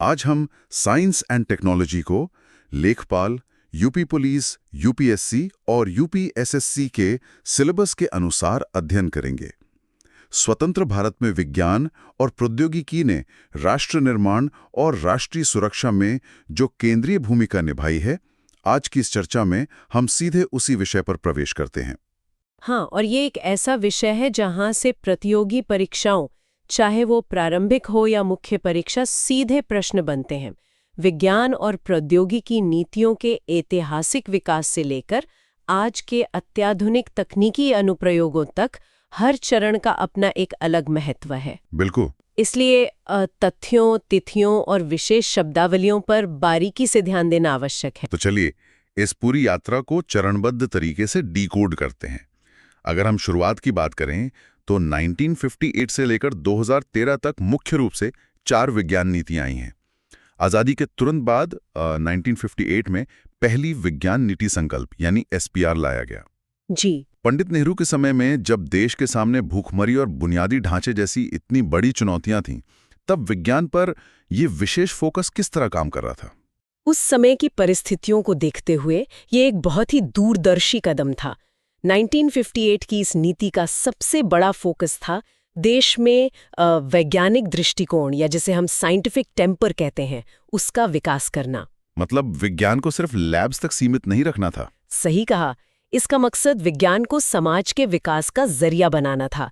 आज हम science and technology को लेखपाल, यूपी पुलिस, यूपीएससी और यूपीएसएससी के सिलेबस के अनुसार अध्ययन करेंगे। स्वतंत्र भारत में विज्ञान और प्रौद्योगिकी ने राष्ट्र निर्माण और राष्ट्रीय सुरक्षा में जो केंद्रीय भूमिका निभाई है, आज की इस चर्चा में हम सीधे उसी विषय पर प्रवेश करते हैं। हाँ, और ये एक ऐसा विषय है जहाँ से प्रतियोगी परीक्षाओं, चाहे वो प्रारंभिक हो या मुख्य परीक्षा, सीधे प्रश्न बनते हैं। विज्ञान और प्रौद्योगिकी नीतियों के ऐतिहासिक विकास से लेकर आज के अत्याधुनिक तकनीकी अनुप्रयोगों तक हर चरण का अपना एक अलग महत्व है। बिल्कुल। इसलिए तथ्यों, तिथियों और विशेष शब्दावलियों पर बारीकी से ध्यान देना आवश्यक है। तो चलिए इस पूरी यात्रा को चरणबद्ध तरीके से डिकोड करते हैं। अगर हम शुरुआत की बात करें तो 1958 से लेकर 2013 तक मुख्य रूप से 4 विज्ञान नीतियां आई हैं। आज़ादी के तुरंत बाद 1958 में पहली विज्ञान नीति संकल्प यानी एसपीआर लाया गया। जी। पंडित नेहरू के समय में जब देश के सामने भूखमरी और बुनियादी ढांचे जैसी इतनी बड़ी चुनौतियां थीं, तब विज्ञान पर यह विशेष फोकस किस तरह काम कर रहा था? उस समय की परिस्थितियों को देखते हुए ये एक बहुत ही दूरदर्शी कदम था। 1958 की इस नीति का सबसे बड़ा फोकस था देश में वैज्ञानिक दृष्टिकोण, या जिसे हम साइंटिफिक टेम्पर कहते हैं, उसका विकास करना। मतलब विज्ञान को सिर्फ लैब्स तक सीमित नहीं रखना था। सही कहा। इसका मकसद विज्ञान को समाज के विकास का जरिया बनाना था।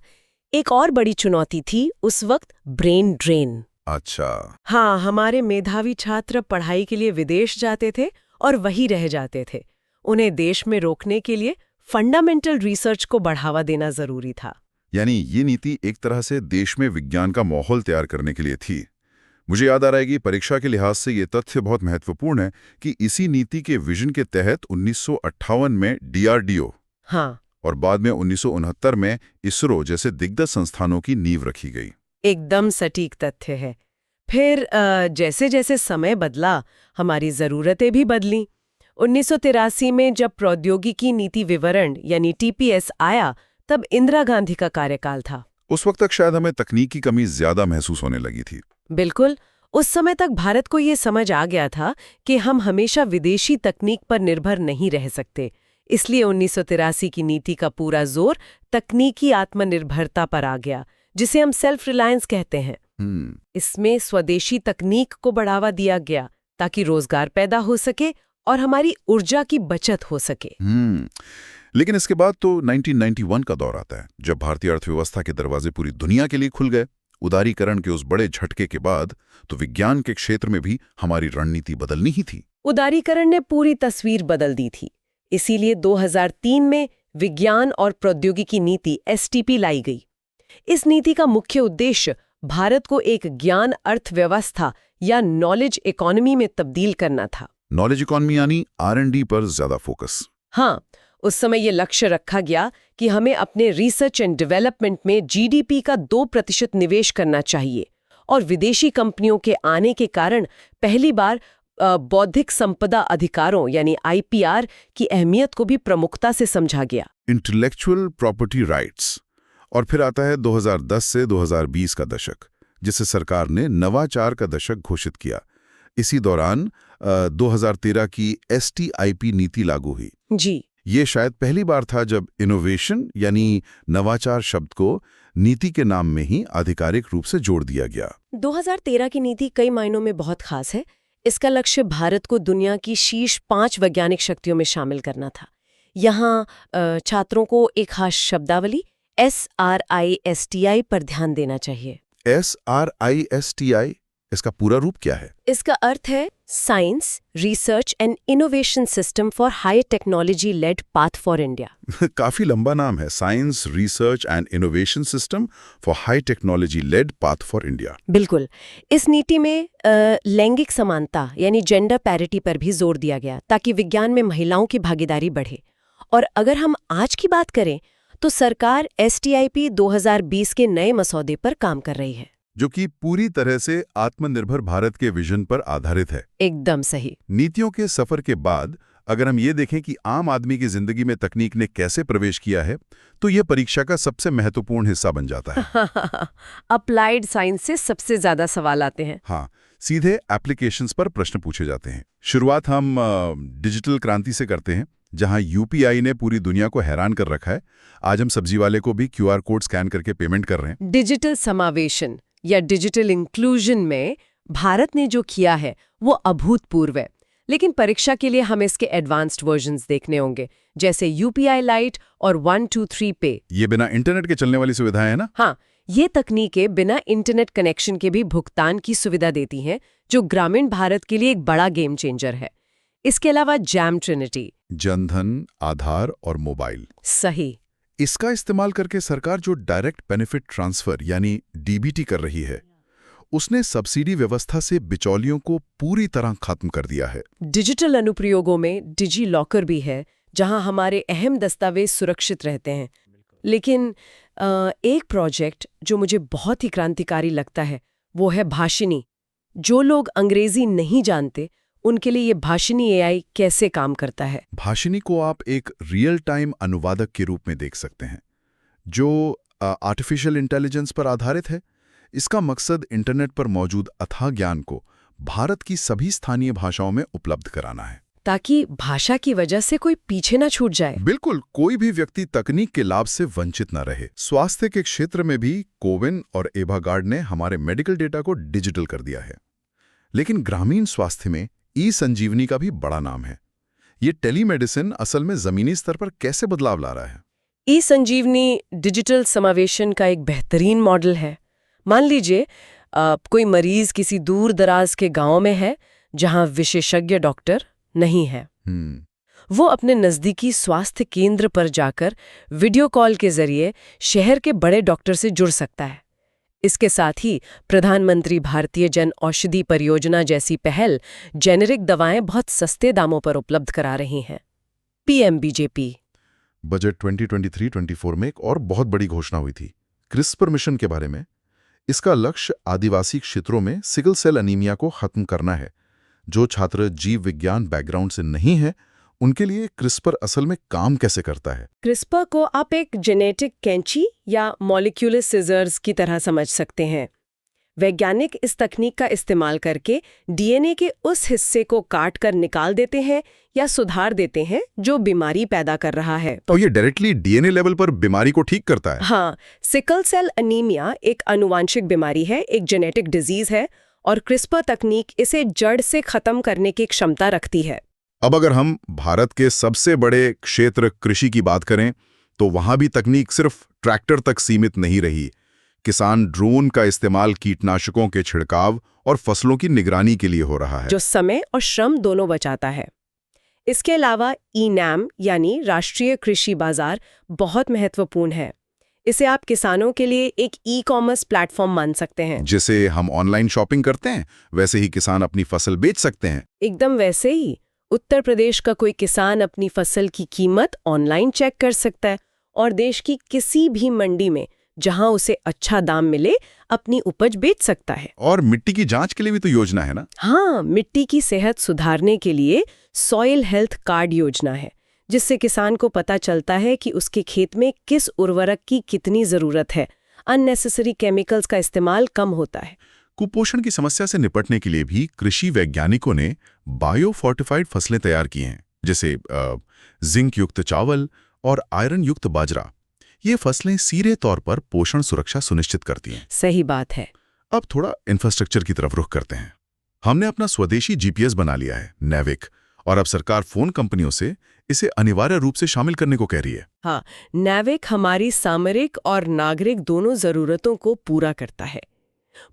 एक और बड़ी चुनौती थी उस वक्त ब्रेन ड्रेन। अच्छा। हाँ, हमारे मेधावी छात्र पढ़ाई के लिए विदेश जाते थे और वहीं रह जाते थे। उन्हें देश में रोकने के लिए फंडामेंटल रिसर्च को बढ़ावा देना जरूरी था। यानी ये नीति एक तरह से देश में विज्ञान का माहौल तैयार करने के लिए थी। मुझे याद आ रहा है कि परीक्षा के लिहाज से ये तथ्य बहुत महत्वपूर्ण है कि इसी नीति के विजन के तहत 1958 में डीआरडीओ, हाँ, और बाद में 1969 में इसरो जैसे दिग्गज संस्थानों की नींव रखी गई। एकदम सटीक तथ्य है। फिर जैसे जैसे समय बदला, हमारी ज़रूरतें भी बदलीं। 1983 में जब प्रौद्योगिकी नीति विवरण यानी टीपीएस आया, तब इंदिरा गांधी का कार्यकाल था। उस वक्त तक शायद हमें तकनीकी कमी ज्यादा महसूस होने लगी थी। बिल्कुल। उस समय तक भारत को ये समझ आ गया था कि हम हमेशा विदेशी तकनीक पर निर्भर नहीं रह सकते। इसलिए 1983 की नीति का पूरा जोर तकनीकी आत्मनिर्भरता पर आ गया, जिसे हम सेल्फ रिलायंस कहते हैं। इसमें स्वदेशी तकनीक को बढ़ावा दिया गया ताकि रोजगार पैदा हो सके और हमारी ऊर्जा की बचत हो सके। लेकिन इसके बाद तो 1991 का दौर आता है, जब भारतीय अर्थव्यवस्था के दरवाजे पूरी दुनिया के लिए खुल गए। उदारीकरण के उस बड़े झटके के बाद तो विज्ञान के क्षेत्र में भी हमारी रणनीति बदलनी ही थी। उदारीकरण ने पूरी तस्वीर बदल दी थी। इसीलिए 2003 में विज्ञान और प्रौद्योगिकी नीति एसटीपी लाई गई। इस नीति का मुख्य उद्देश्य भारत को एक ज्ञान अर्थव्यवस्था या नॉलेज इकोनॉमी में तब्दील करना था। नॉलेज इकोनॉमी यानी R&D पर ज्यादा फोकस। हाँ, उस समय ये लक्ष्य रखा गया कि हमें अपने रिसर्च एंड डेवलपमेंट में जीडीपी का 2% निवेश करना चाहिए, और विदेशी कंपनियों के आने के कारण पहली बार बौद्धिक संपदा अधिकारों यानी आईपीआर की अहमियत को भी प्रमुखता से समझा गया। Intellectual property rights. और फिर आता है 2010 से 2020 का दशक, जिसे सरकार ने नवाचार का दशक घोषित किया। इसी दौरान 2013 की STIP नीति लागू हुई। जी। ये शायद पहली बार था जब इनोवेशन यानी नवाचार शब्द को नीति के नाम में ही आधिकारिक रूप से जोड़ दिया गया। 2013 की नीति कई मायनों में बहुत खास है। इसका लक्ष्य भारत को दुनिया की शीर्ष 5 वैज्ञानिक शक्तियों में शामिल करना था। यहाँ छात्रों को एक खास शब्दावली SRISTI पर ध्यान देना चाहिए। SRISTI, इसका पूरा रूप क्या है? इसका अर्थ है science, research and innovation system for high technology led path for India. काफी लंबा नाम है, science, research and innovation system for high technology led path for India. बिल्कुल। इस नीति में लैंगिक समानता यानी जेंडर पैरिटी पर भी जोर दिया गया, ताकि विज्ञान में महिलाओं की भागीदारी बढ़े। और अगर हम आज की बात करें तो सरकार STIP 2020 के नए मसौदे पर काम कर रही है, जो कि पूरी तरह से आत्मनिर्भर भारत के विजन पर आधारित है। एकदम सही। नीतियों के सफर के बाद अगर हम ये देखें कि आम आदमी की जिंदगी में तकनीक ने कैसे प्रवेश किया है, तो ये परीक्षा का सबसे महत्वपूर्ण हिस्सा बन जाता है। अप्लाइड साइंस से सबसे ज्यादा सवाल आते हैं। हाँ, सीधे एप्लीकेशंस पर प्रश्न पूछे जाते हैं। शुरुआत हम डिजिटल क्रांति से करते हैं, जहां यूपीआई ने पूरी दुनिया को हैरान कर रखा है। आज हम सब्जी वाले को भी क्यूआर कोड स्कैन करके पेमेंट कर रहे हैं। डिजिटल समावेशन या डिजिटल इंक्लूजन में भारत ने जो किया है वो अभूतपूर्व है, लेकिन परीक्षा के लिए हमें इसके एडवांस्ड वर्जन्स देखने होंगे, जैसे यूपीआई लाइट और 123 पे। ये बिना इंटरनेट के चलने वाली सुविधाएं है ना? हाँ, ये तकनीकें बिना इंटरनेट कनेक्शन के भी भुगतान की सुविधा देती हैं, जो ग्रामीण भारत के लिए एक बड़ा गेम चेंजर है। इसके अलावा जैम ट्रिनिटी, जनधन, आधार और मोबाइल। सही। इसका इस्तेमाल करके सरकार जो डायरेक्ट बेनिफिट ट्रांसफर यानी डीबीटी कर रही है, उसने सब्सिडी व्यवस्था से बिचौलियों को पूरी तरह खत्म कर दिया है। डिजिटल अनुप्रयोगों में डिजी लॉकर भी है, जहां हमारे अहम दस्तावेज सुरक्षित रहते हैं। लेकिन एक प्रोजेक्ट जो मुझे बहुत ही क्रांतिकारी लगता है वो है भाषिनी। जो लोग अंग्रेजी नहीं जानते उनके लिए ये भाषिनी एआई कैसे काम करता है। भाषिनी को आप एक रियल टाइम अनुवादक के रूप में देख सकते हैं, जो आर्टिफिशियल इंटेलिजेंस पर आधारित है। इसका मकसद इंटरनेट पर मौजूद अथाह ज्ञान को भारत की सभी स्थानीय भाषाओं में उपलब्ध कराना है, ताकि भाषा की वजह से कोई पीछे ना छूट जाए। बिल्कुल, कोई भी व्यक्ति तकनीक के लाभ से वंचित न रहे। स्वास्थ्य के क्षेत्र में भी कोविन और एभा गार्ड ने हमारे मेडिकल डेटा को डिजिटल कर दिया है। लेकिन ग्रामीण स्वास्थ्य में ई संजीवनी का भी बड़ा नाम है। ये टेलीमेडिसिन असल में जमीनी स्तर पर कैसे बदलाव ला रहा है? ई संजीवनी डिजिटल समावेशन का एक बेहतरीन मॉडल है। मान लीजिए कोई मरीज किसी दूर दराज के गांव में है जहां विशेषज्ञ डॉक्टर नहीं है। वो अपने नज़दीकी स्वास्थ्य केंद्र पर जाकर वीडियो कॉल के जरिए शहर के बड़े डॉक्टर से जुड़ सकता है। इसके साथ ही प्रधानमंत्री भारतीय जन औषधि परियोजना जैसी पहल जेनेरिक दवाएं बहुत सस्ते दामों पर उपलब्ध करा रही हैं। पीएमबीजेपी बजट 2023-24 में एक और बहुत बड़ी घोषणा हुई थी, क्रिस्पर मिशन के बारे में। इसका लक्ष्य आदिवासी क्षेत्रों में सिकल सेल एनीमिया को खत्म करना है। जो छात्र जीव विज्ञान बैकग्राउंड से नहीं है, उनके लिए क्रिस्पर असल में काम कैसे करता है? क्रिस्पर को आप एक जेनेटिक कैंची या मॉलिक्यूलर सिजर्स की तरह समझ सकते हैं। वैज्ञानिक इस तकनीक का इस्तेमाल करके डीएनए के उस हिस्से को काट कर निकाल देते हैं या सुधार देते हैं जो बीमारी पैदा कर रहा है। तो ये डायरेक्टली डीएनए लेवल पर बीमारी को ठीक करता है? हाँ, सिकल सेल एनीमिया एक आनुवांशिक बीमारी है, एक जेनेटिक डिजीज है, और क्रिस्पर तकनीक इसे जड़ से खत्म करने की क्षमता रखती है। अब अगर हम भारत के सबसे बड़े क्षेत्र कृषि की बात करें, तो वहां भी तकनीक सिर्फ ट्रैक्टर तक सीमित नहीं रही। किसान ड्रोन का इस्तेमाल कीटनाशकों के छिड़काव और फसलों की निगरानी के लिए हो रहा है, जो समय और श्रम दोनों बचाता है। इसके अलावा ई-नैम यानी राष्ट्रीय कृषि बाजार बहुत महत्वपूर्ण है। इसे आप किसानों के लिए एक ई-कॉमर्स प्लेटफॉर्म मान सकते हैं। जिसे हम ऑनलाइन शॉपिंग करते हैं, वैसे ही किसान अपनी फसल बेच सकते हैं। एकदम वैसे ही उत्तर प्रदेश का कोई किसान अपनी फसल की कीमत ऑनलाइन चेक कर सकता है और देश की किसी भी मंडी में जहां उसे अच्छा दाम मिले अपनी उपज बेच सकता है। और मिट्टी की जांच के लिए भी तो योजना है ना? हाँ, मिट्टी की सेहत सुधारने के लिए सॉइल हेल्थ कार्ड योजना है, जिससे किसान को पता चलता है कि उसके खेत में किस उर्वरक की कितनी जरूरत है। अननेसेसरी केमिकल्स का इस्तेमाल कम होता है। कुपोषण की समस्या से निपटने के लिए भी कृषि वैज्ञानिकों ने बायो फोर्टिफाइड फसलें तैयार की हैं, जैसे जिंक युक्त चावल और आयरन युक्त बाजरा। ये फसलें सीधे तौर पर पोषण सुरक्षा सुनिश्चित करती हैं। सही बात है। अब थोड़ा इंफ्रास्ट्रक्चर की तरफ रुख करते हैं। हमने अपना स्वदेशी जीपीएस बना लिया है, नैविक, और अब सरकार फोन कंपनियों से इसे अनिवार्य रूप से शामिल करने को कह रही है। हाँ, नैविक हमारी सामरिक और नागरिक दोनों जरूरतों को पूरा करता है।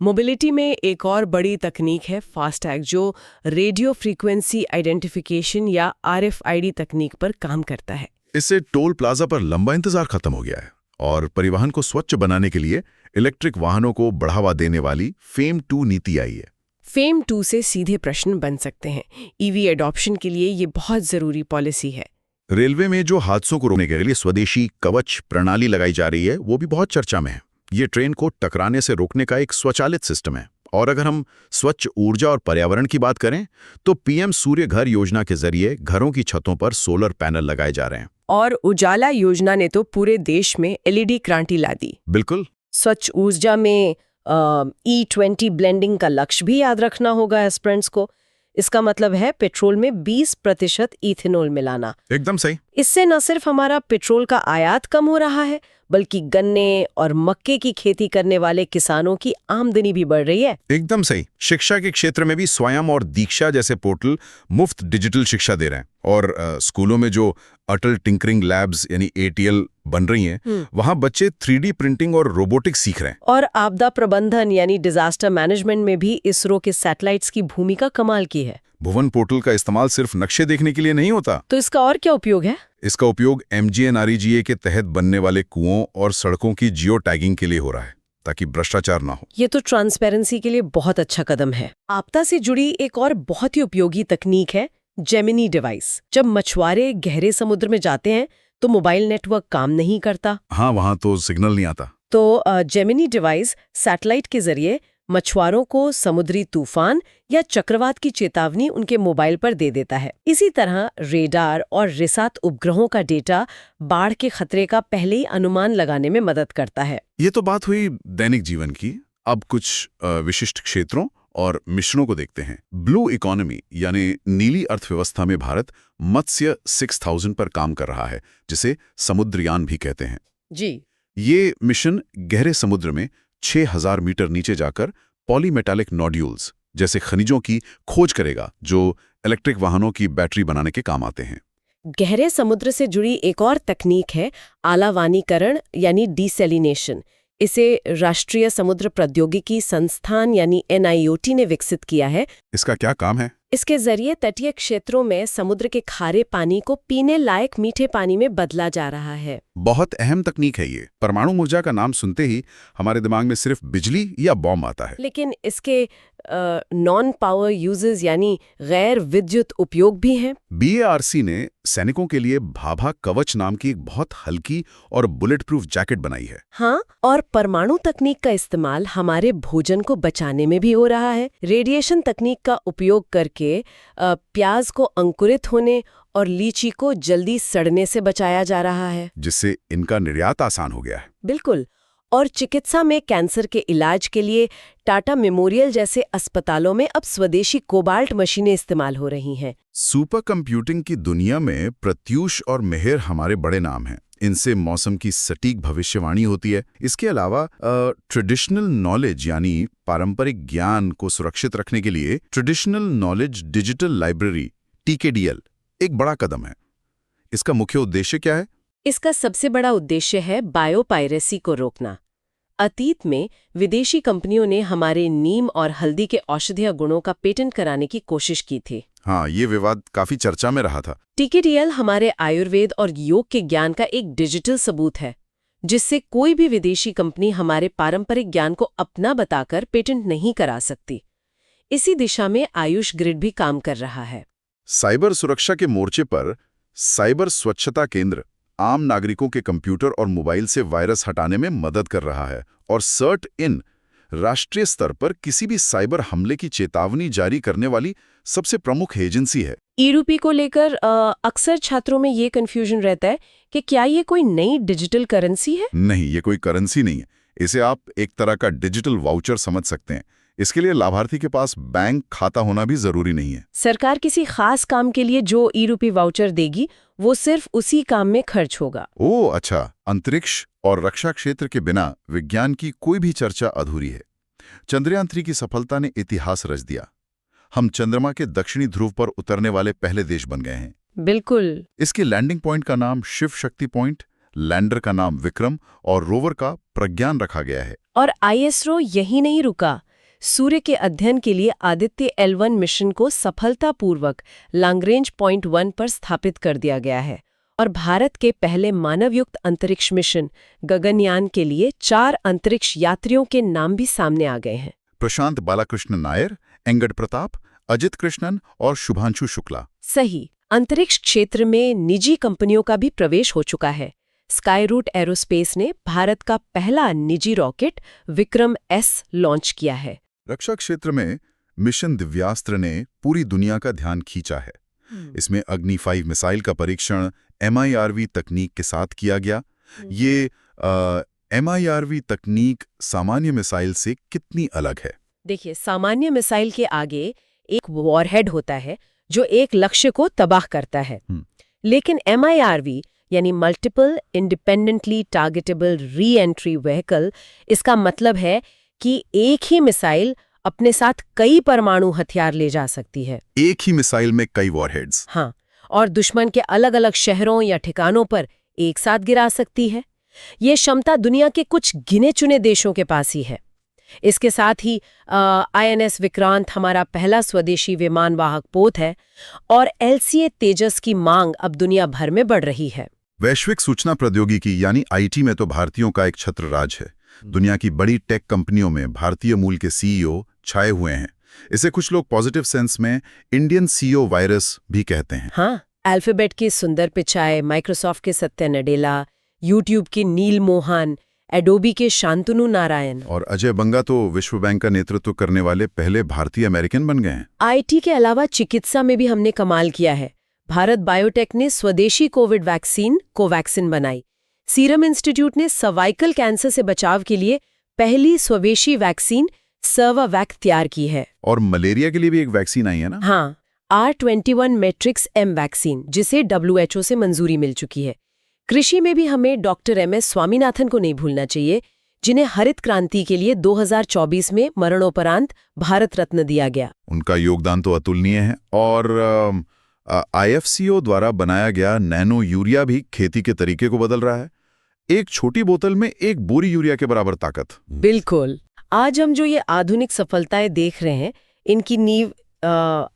मोबिलिटी में एक और बड़ी तकनीक है फास्टैग, जो रेडियो फ्रीक्वेंसी आइडेंटिफिकेशन या RFID तकनीक पर काम करता है। इससे टोल प्लाजा पर लंबा इंतजार खत्म हो गया है और परिवहन को स्वच्छ बनाने के लिए इलेक्ट्रिक वाहनों को बढ़ावा देने वाली फेम 2 नीति आई है। फेम 2 से सीधे प्रश्न बन सकते हैं। ईवी एडॉप्शन के लिए ये बहुत जरूरी पॉलिसी है। रेलवे में जो हादसों को रोकने के लिए स्वदेशी कवच प्रणाली लगाई जा रही है, वो भी बहुत चर्चा में है। ये ट्रेन को टकराने से रोकने का एक स्वचालित सिस्टम है। और अगर हम स्वच्छ ऊर्जा और पर्यावरण की बात करें, तो पीएम सूर्य घर योजना के जरिए घरों की छतों पर सोलर पैनल लगाए जा रहे हैं। और उजाला योजना ने तो पूरे देश में LED क्रांति ला दी। बिल्कुल। स्वच्छ ऊर्जा में E20 ब्लेंडिंग का लक्ष्य भी याद रखना होगा एस्पिरेंट्स को। इसका मतलब है पेट्रोल में 20% इथेनॉल मिलाना। एकदम सही। इससे न सिर्फ हमारा पेट्रोल का आयात कम हो रहा है, बल्कि गन्ने और मक्के की खेती करने वाले किसानों की आमदनी भी बढ़ रही है। एकदम सही। शिक्षा के क्षेत्र में भी स्वयं और दीक्षा जैसे पोर्टल मुफ्त डिजिटल शिक्षा दे रहे हैं, और स्कूलों में जो अटल टिंकरिंग लैब्स यानी ATL बन रही हैं, वहां बच्चे 3D प्रिंटिंग और रोबोटिक्स सीख रहे हैं। और आपदा प्रबंधन यानी डिजास्टर मैनेजमेंट में भी इसरो के सैटेलाइट्स की भूमिका कमाल की है। भुवन पोर्टल का इस्तेमाल सिर्फ नक्शे देखने के लिए नहीं होता। तो इसका और क्या उपयोग है? इसका उपयोग MGNREGA के तहत बनने वाले कुओं और सड़कों की जियो टैगिंग के लिए हो रहा है, ताकि भ्रष्टाचार ना हो। ये तो ट्रांसपेरेंसी के लिए बहुत अच्छा कदम है। आपदा से जुड़ी एक और बहुत ही उपयोगी तकनीक है जेमिनी डिवाइस। जब मछुआरे गहरे समुद्र में जाते हैं तो मोबाइल नेटवर्क काम नहीं करता। हाँ, वहां तो सिग्नल नहीं आता। तो जेमिनी डिवाइस सैटेलाइट के जरिए मछुआरों को समुद्री तूफान या चक्रवात की चेतावनी उनके मोबाइल पर दे देता है। इसी तरह रेडार और रिसात उपग्रहों का डेटा बाढ़ के खतरे का पहले ही अनुमान लगाने में मदद करता है। ये तो बात हुई दैनिक जीवन की। अब कुछ विशिष्ट क्षेत्रों और मिशनों को देखते हैं। ब्लू इकोनॉमी यानी नीली अर्थव्यवस्था में भारत मत्स्य 6000 पर काम कर रहा है, जिसे समुद्रयान भी कहते हैं। जी, ये मिशन गहरे समुद्र में 6000 मीटर नीचे जाकर पॉलीमेटालिक नोड्यूल्स जैसे खनिजों की खोज करेगा, जो इलेक्ट्रिक वाहनों की बैटरी बनाने के काम आते हैं। गहरे समुद्र से जुड़ी एक और तकनीक है आलावानीकरण यानी डिसैलिनेशन। इसे राष्ट्रीय समुद्र प्रौद्योगिकी संस्थान यानी NIOT ने विकसित किया है। इसका क्या काम है? इसके जरिए तटीय क्षेत्रों में समुद्र के खारे पानी को पीने लायक मीठे पानी में बदला जा रहा है। बहुत अहम तकनीक है ये। परमाणु ऊर्जा का नाम सुनते ही हमारे दिमाग में सिर्फ बिजली या बॉम्ब आता है, लेकिन इसके नॉन पावर यूजेस यानी गैर विद्युत उपयोग भी हैं। BARC ने सैनिकों के लिए भाभा कवच नाम की एक बहुत हल्की और बुलेट प्रूफ जैकेट बनाई है। हाँ, और परमाणु तकनीक का इस्तेमाल हमारे भोजन को बचाने में भी हो रहा है। रेडिएशन तकनीक का उपयोग करके प्याज को अंकुरित होने और लीची को जल्दी सड़ने से बचाया जा रहा है, जिससे इनका निर्यात आसान हो गया है। बिल्कुल। और चिकित्सा में कैंसर के इलाज के लिए टाटा मेमोरियल जैसे अस्पतालों में अब स्वदेशी कोबाल्ट मशीनें इस्तेमाल हो रही हैं। सुपर कंप्यूटिंग की दुनिया में प्रत्यूष और मेहर हमारे बड़े नाम हैं। इनसे मौसम की सटीक भविष्यवाणी होती है। इसके अलावा ट्रेडिशनल नॉलेज यानी पारंपरिक ज्ञान को सुरक्षित रखने के लिए traditional knowledge digital library TKDL एक बड़ा कदम है। इसका मुख्य उद्देश्य क्या है? इसका सबसे बड़ा उद्देश्य है बायोपायरेसी को रोकना। अतीत में विदेशी कंपनियों ने हमारे नीम और हल्दी के औषधीय गुणों का पेटेंट कराने की कोशिश की थी। हाँ, ये विवाद काफी चर्चा में रहा था। TKDL हमारे आयुर्वेद और योग के ज्ञान का एक डिजिटल सबूत है, जिससे कोई भी विदेशी कंपनी हमारे पारंपरिक ज्ञान को अपना बताकर पेटेंट नहीं करा सकती। इसी दिशा में आयुष ग्रिड भी काम कर रहा है। साइबर सुरक्षा के मोर्चे पर साइबर स्वच्छता केंद्र आम नागरिकों के कंप्यूटर और मोबाइल से वायरस हटाने में मदद कर रहा है, और CERT-IN राष्ट्रीय स्तर पर किसी भी साइबर हमले की चेतावनी जारी करने वाली सबसे प्रमुख एजेंसी है। E-रूपी को लेकर अक्सर छात्रों में ये कंफ्यूजन रहता है कि क्या ये कोई नई डिजिटल करेंसी है? नहीं, ये कोई करेंसी नहीं है। इसे आप एक तरह का डिजिटल वाउचर समझ सकते हैं। इसके लिए लाभार्थी के पास बैंक खाता होना भी जरूरी नहीं है। सरकार किसी खास काम के लिए जो E-रूपी वाउचर देगी, वो सिर्फ उसी काम में खर्च होगा। ओह अच्छा। अंतरिक्ष और रक्षा क्षेत्र के बिना विज्ञान की कोई भी चर्चा अधूरी है। चंद्रयान 3 की सफलता ने इतिहास रच दिया। हम चंद्रमा के दक्षिणी ध्रुव पर उतरने वाले पहले देश बन गए हैं। बिल्कुल। इसके लैंडिंग पॉइंट का नाम शिव शक्ति पॉइंट, लैंडर का नाम विक्रम और रोवर का प्रज्ञान रखा गया है। और ISRO यही नहीं रुका। सूर्य के अध्ययन के लिए आदित्य L1 मिशन को सफलतापूर्वक लैग्रेंज पॉइंट 1 पर स्थापित कर दिया गया है। और भारत के पहले मानवयुक्त अंतरिक्ष मिशन गगनयान के लिए 4 अंतरिक्ष यात्रियों के नाम भी सामने आ गए हैं। प्रशांत बालाकृष्ण नायर, एंगड प्रताप, अजित कृष्णन और शुभांशु शुक्ला। सही। अंतरिक्ष क्षेत्र में निजी कंपनियों का भी प्रवेश हो चुका है। स्काईरूट एरोस्पेस ने भारत का पहला निजी रॉकेट विक्रम S लॉन्च किया है। रक्षा क्षेत्र में मिशन दिव्यास्त्र ने पूरी दुनिया का ध्यान खींचा है। इसमें अग्नि 5 मिसाइल का परीक्षण MIRV तकनीक के साथ किया गया। ये MIRV तकनीक सामान्य मिसाइल से कितनी अलग है? देखिए, सामान्य मिसाइल के आगे एक वॉरहेड होता है जो एक लक्ष्य को तबाह करता है। लेकिन MIRV यानी multiple independently targetable re entry vehicle, इसका मतलब है कि एक ही मिसाइल अपने साथ कई परमाणु हथियार ले जा सकती है। एक ही मिसाइल में कई वॉरहेड्स। हाँ, और दुश्मन के अलग-अलग शहरों या ठिकानों पर एक साथ गिरा सकती है। ये क्षमता दुनिया के कुछ गिने चुने देशों के पास ही है। इसके साथ ही INS विक्रांत हमारा पहला स्वदेशी विमान वाहक पोत है और LCA तेजस की मांग अब दुनिया भर में बढ़ रही है। वैश्विक सूचना प्रौद्योगिकी यानी IT में तो भारतीयों का एक छत्र राज है। दुनिया की बड़ी टेक कंपनियों में भारतीय मूल के CEO छाए हुए हैं। इसे कुछ लोग पॉजिटिव सेंस में इंडियन CEO वायरस भी कहते हैं। हाँ, अल्फाबेट के सुंदर पिचाई, माइक्रोसॉफ्ट के सत्या नडेला, यूट्यूब के नील मोहन, एडोबी के शांतनु नारायण और अजय बंगा तो विश्व बैंक का नेतृत्व करने वाले पहले भारतीय अमेरिकन बन गए हैं। IT के अलावा चिकित्सा में भी हमने कमाल किया है। भारत बायोटेक ने स्वदेशी कोविड वैक्सीन कोवैक्सिन बनाई। सीरम इंस्टीट्यूट ने सर्वाइकल कैंसर से बचाव के लिए पहली स्वदेशी वैक्सीन सर्वावैक तैयार की है। और मलेरिया के लिए भी एक वैक्सीन आई है ना? हाँ, R21 मैट्रिक्स M वैक्सीन, जिसे WHO से मंजूरी मिल चुकी है। कृषि में भी हमें डॉक्टर MS स्वामीनाथन को नहीं भूलना चाहिए, जिन्हें हरित क्रांति के लिए 2024 में मरणोपरांत भारत रत्न दिया गया। उनका योगदान तो अतुलनीय है। और IFCO द्वारा बनाया गया नैनो यूरिया भी खेती के तरीके को बदल रहा है। एक छोटी बोतल में एक बोरी यूरिया के बराबर ताकत। बिल्कुल। आज हम जो ये आधुनिक सफलताएं देख रहे हैं, इनकी नींव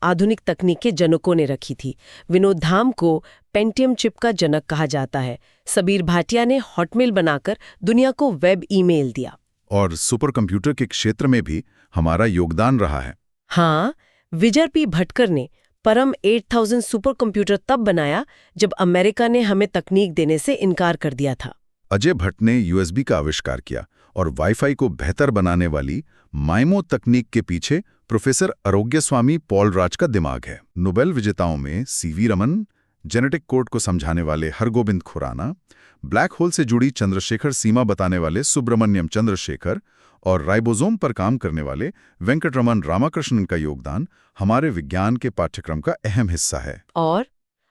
आधुनिक तकनीक के जनकों ने रखी थी। विनोद धाम को पेंटियम चिप का जनक कहा जाता है। सबीर भाटिया ने हॉटमेल बनाकर दुनिया को वेब ईमेल दिया। और सुपर कंप्यूटर के क्षेत्र में भी हमारा योगदान रहा है। हाँ, विजय पी भटकर ने परम 8000 सुपर कंप्यूटर तब बनाया जब अमेरिका ने हमें तकनीक देने से इनकार कर दिया था। अजय भट्ट ने USB का आविष्कार किया और वाईफाई को बेहतर बनाने वाली माइमो तकनीक के पीछे प्रोफेसर आरोग्यस्वामी पॉल राज का दिमाग है। नोबेल विजेताओं में CV रमन, जेनेटिक कोड को समझाने वाले हरगोबिंद खुराना, ब्लैक होल से जुड़ी चंद्रशेखर सीमा बताने वाले सुब्रमण्यम चंद्रशेखर और राइबोसोम पर काम करने वाले वेंकटरमन रामाकृष्णन का योगदान हमारे विज्ञान के पाठ्यक्रम का अहम हिस्सा है। और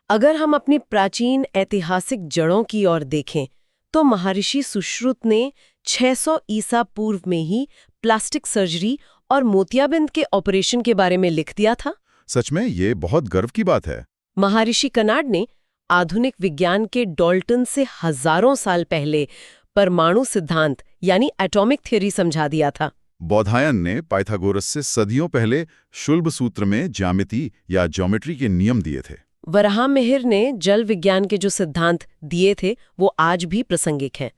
अगर हम अपनी प्राचीन ऐतिहासिक जड़ों की ओर देखें तो महर्षि सुश्रुत ने 600 ईसा पूर्व में ही प्लास्टिक सर्जरी और मोतियाबिंद के ऑपरेशन के बारे में लिख दिया था। सच में ये बहुत गर्व की बात है। महर्षि कनाड ने आधुनिक विज्ञान के डाल्टन से हजारों साल पहले परमाणु सिद्धांत यानी एटॉमिक थ्योरी समझा दिया था। बौधायन ने पाइथागोरस से सदियों पहले शुल्ब सूत्र में ज्यामिति या ज्योमेट्री के नियम दिए थे। वराहमिहिर ने जल विज्ञान के जो सिद्धांत दिए थे वो आज भी प्रासंगिक हैं।